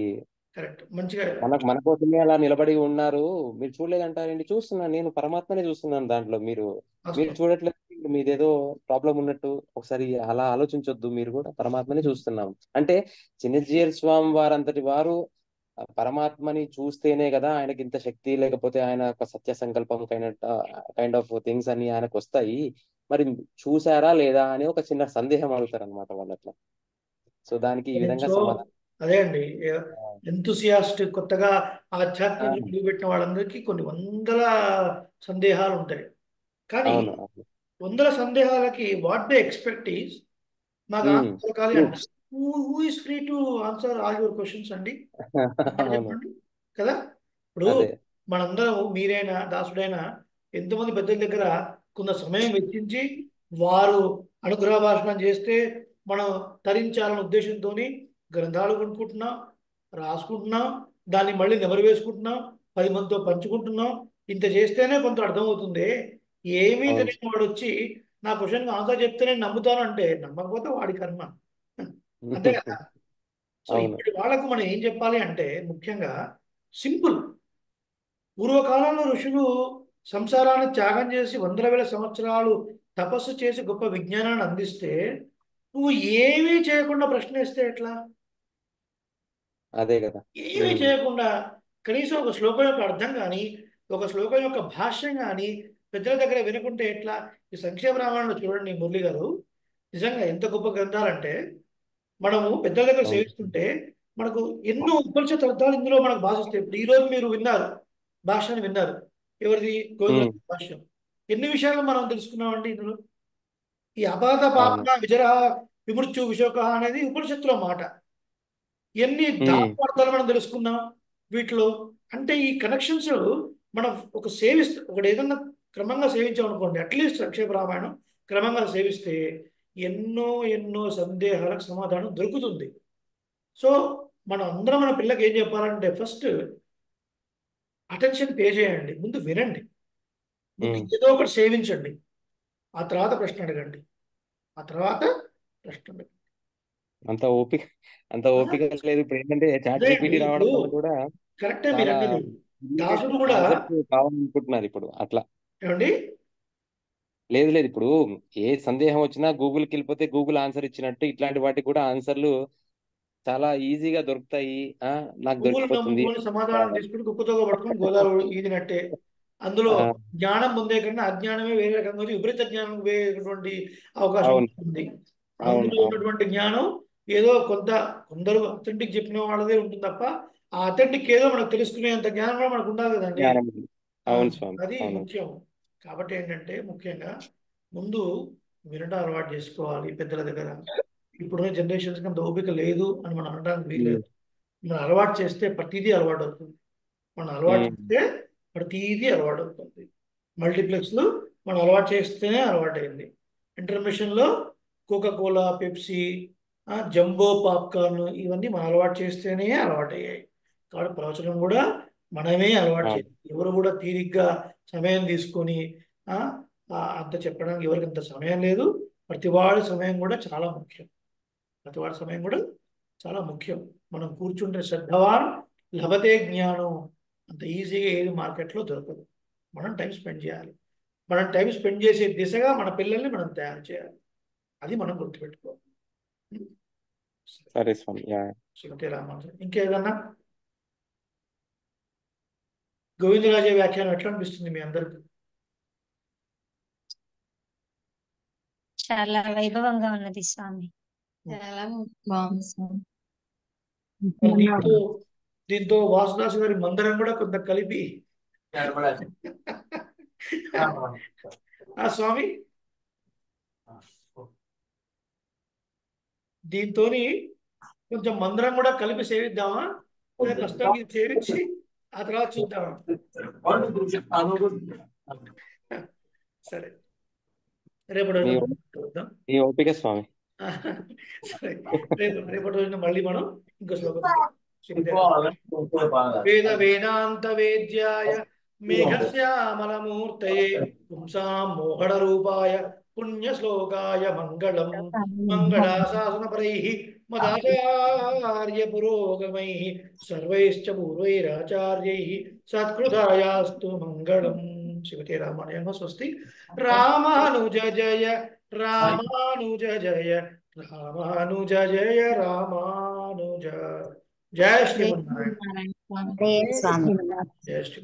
కరెక్ట్, మంచిగా. మన కోసమే అలా నిలబడి ఉన్నారు, మీరు చూడలేదంటారండి. చూస్తున్నాను, నేను పరమాత్మనే చూస్తున్నాను దాంట్లో, మీరు మీరు వాస్తవం. చూడట్లేదు, మీదేదో ప్రాబ్లం ఉన్నట్టు. ఒకసారి అలా ఆలోచించొద్దు, మీరు కూడా పరమాత్మనే చూస్తున్నాం అంటే. చిన్నజీయర్ స్వామి వారంతటి వారు ఆ పరమాత్మని చూస్తేనే కదా ఆయనకి ఇంత శక్తి, లేకపోతే ఆయన ఒక సత్య సంకల్పం కైండ్ ఆఫ్ థింగ్స్ అని ఆయనకు వస్తాయి. మరి చూసారా లేదా అని ఒక చిన్న సందేహం అడుగుతారు అనమాట వాళ్ళు అట్లా. సో దానికి ఈ విధంగా సో సమాధానం. అదే అండి, ఎంతూసియాస్ట్ కొత్తగా ఆధ్యాత్మిక అవును పెట్టిన వాళ్ళందరికీ కొన్ని వందల సందేహాలు ఉంటాయి. కానీ అవును అవును. వందల సందేహాలకి వాట్ దే ఎక్స్పెక్ట్ ఈజ్ మాకు ఉమ్, ఆన్సర్ దొరకాలి అంట. proofs. Who is free to answer all your questions అండి? మాట అవును చెప్పండి కదా. ఇప్పుడు అదే. మనందరం, మీరైనా దాసుడైనా, ఎంతోమంది పెద్దల దగ్గర కొంత సమయం వెచ్చించి వారు అనుగ్రహ భాషణం చేస్తే మనం తరించాలనే ఉద్దేశంతో గ్రంథాలు కొనుక్కుంటున్నాం, రాసుకుంటున్నాం, దాన్ని మళ్ళీ నెమరు వేసుకుంటున్నాం, 10 మందితో పంచుకుంటున్నాం. ఇంత చేస్తేనే కొంత అర్థమవుతుంది. ఏమీ అవును తెలియని వాడు వచ్చి నా క్వశ్చన్ ఆన్సర్ చెప్తే నేను నమ్ముతాను అంటే నమ్మకపోతే వాడి కర్మ. అంతే కదా. సో అవును ఇప్పటి వాళ్ళకు మనం ఏం చెప్పాలి అంటే ముఖ్యంగా సింపుల్. పూర్వకాలంలో ఋషులు సంసారాన్ని త్యాగం చేసి వందల వేల సంవత్సరాలు తపస్సు చేసి గొప్ప విజ్ఞానాన్ని అందిస్తే నువ్వు ఏమీ చేయకుండా ప్రశ్న వేస్తే ఎట్లా? అదే కదా. ఏమీ ఉమ్, చేయకుండా కనీసం ఒక శ్లోకం యొక్క అర్థం కానీ, ఒక శ్లోకం యొక్క భాష్యం కానీ పెద్దల దగ్గర వినుకుంటే ఎట్లా? ఈ సంక్షేమ రామాయణంలో చూడండి మురళి గారు, నిజంగా ఎంత గొప్ప గ్రంథాలంటే మనము పెద్దల దగ్గర అవును సేవిస్తుంటే మనకు ఎన్నో ఉపనిషత్ అర్థాలు ఇందులో మనకు భాషిస్తాయి. ఇప్పుడు ఈ రోజు మీరు విన్నారు, భాష్యాన్ని విన్నారు. ఎవరిది? గోవింద ఉమ్, భాష్యం. ఎన్ని విషయాలు మనం తెలుసుకున్నామండి ఇందులో. ఈ అపాత అవును పాపన విజర విమృత్యు విశోక అనేది ఉపనిషత్తులో మాట. ఎన్ని ఉమ్, దాపార్థాలు మనం తెలుసుకున్నాం వీటిలో. అంటే ఈ కనెక్షన్స్ మనం ఒక సేవిస్తే, ఒకటి ఏదన్నా క్రమంగా సేవించామనుకోండి, అట్లీస్ట్ సంక్షేమ రామాయణం క్రమంగా సేవిస్తే ఎన్నో ఎన్నో సందేహాలకు సమాధానం దొరుకుతుంది. సో మనం అందరం మన పిల్లకి ఏం చెప్పాలంటే ఫస్ట్ అటెన్షన్ పే చేయండి, ముందు వినండి, ముందు ఉమ్. ఏదో ఒకటి సేవించండి, ఆ తర్వాత ప్రశ్న అడగండి, ఆ తర్వాత ప్రశ్న అడగండి. అంత ఓపిక లేదు ఇప్పుడు. ఏంటంటే చాట్ అదే అండి. జీపీటీ రావడం ఇప్పుడు వల్ల కూడా కరెక్టే మీరు చాలా అన్నది. దాసుడు కూడా ఆన్సర్స్ కావాలనుకుంటున్నారు ఇప్పుడు అట్లా. ఏమండి, లేదు ఇప్పుడు ఏ సందేహం వచ్చినా గూగుల్కి వెళ్ళిపోతే గూగుల్ ఆన్సర్ ఇచ్చినట్టు ఇట్లాంటి వాటికి కూడా ఆన్సర్లు చాలా ఈజీగా దొరుకుతాయి. నాకు పువ్వులు దొరికిపోతుంది. నమ్ముకొని సమాధానం తీసుకుని కుక్కతో పట్టుకొని గోదావరి ఈదినట్టే. అందులో ఆ, జ్ఞానం పొందే కన్నా అజ్ఞానమే వేరే రకంగా ఉంది, విపరీత జ్ఞానం వేరేటువంటి అవకాశం అవును ఉంది. అవును అందులో అవును. ఉన్నటువంటి జ్ఞానం ఏదో కొందరు అథెంటిక్ చెప్పిన వాళ్ళదే ఉంటుంది తప్ప ఆ అథెంటిక్ ఏదో మనకు తెలుసుకునేంత జ్ఞానం కూడా మనకు ఉండాలి కదండి. జ్ఞానం. ఆ, అవును స్వామి అది అవును. ముఖ్యం. కాబట్టి ఏంటంటే ముఖ్యంగా ముందు వినడం అలవాటు చేసుకోవాలి పెద్దల దగ్గర. ఇప్పుడున్న జనరేషన్స్కి అంత ఓపిక లేదు అని మనం అనడానికి వీల్లేదు. ఉమ్, మనం అలవాటు చేస్తే ప్రతిదీ అలవాటు అవుతుంది. మనం అలవాటు ఉమ్, చేస్తే ప్రతిదీ అలవాటు అవుతుంది. మల్టీప్లెక్స్లు మనం అలవాటు చేస్తేనే అలవాటు అయింది. ఇంటర్మిషన్లో కోకా-కోలా, పెప్సీ, జంబో పాప్కార్న్ ఇవన్నీ మనం అలవాటు చేస్తేనే అలవాటు అయ్యాయి. కాబట్టి ప్రవచనం కూడా మనమే అలవాటు అవును చేయాలి. ఎవరు కూడా తీరిగ్గా సమయం తీసుకొని ఆ, అంత చెప్పడానికి ఎవరికి అంత సమయం లేదు. ప్రతివాడి సమయం కూడా చాలా ముఖ్యం. ప్రతివాడి సమయం కూడా చాలా ముఖ్యం. మనం కూర్చుంటే శ్రద్ధవాన్ లభతే జ్ఞానం. అంత ఈజీగా ఏది మార్కెట్లో దొరకదు. మనం టైం స్పెండ్ చేయాలి. మనం టైం స్పెండ్ చేసే దిశగా మన పిల్లల్ని మనం తయారు చేయాలి. అది మనం గుర్తుపెట్టుకోవాలి. సరే స్వామి. యా. శ్రీమతి రామానుజన్ ఇంకేదన్నా గోవిందరాజే వ్యాఖ్యానం ఎట్లా అనిపిస్తుంది మీ అందరికి? చాలా వైభవంగా ఉన్నది స్వామి. చాలా బాగుంది స్వామి. మరి దీంతో వాసుదాసు గారి మందిరం కూడా కొంత కలిపి స్వామి దీంతో కొంచెం మందిరం కూడా కలిపి సేవిద్దామా? లేదా కష్టానికి సేవించి ఆ తర్వాత చూద్దామా? సరే, రేపటి మీ రోజున చూద్దాం. మీ ఓపిక స్వామి. సరే, రేపటి రోజున మళ్ళీ మనం ఇంకో శ్లోకం వేద వేదాంత వేద్యాయ మేఘశ్యామలమూర్తయే పుంసాం మోహన రూపాయ పుణ్య శ్లోకాయ మంగళం. మంగళాశాసనపరైః మదాచార్య పురోగమైః సర్వైశ్చ పూర్వైరాచార్యైః సత్కృతాయాస్తు మంగళం. శివతే రామాయణ స్వస్తి. రామానుజ జయ రామానుజ జయ రామానుజ జయ రామానుజ. జయ జై శ్రీమన్నారాయణ. శ్రీమన్నారాయణ స్వామి. హరే స్వామి. జయ శ్రీ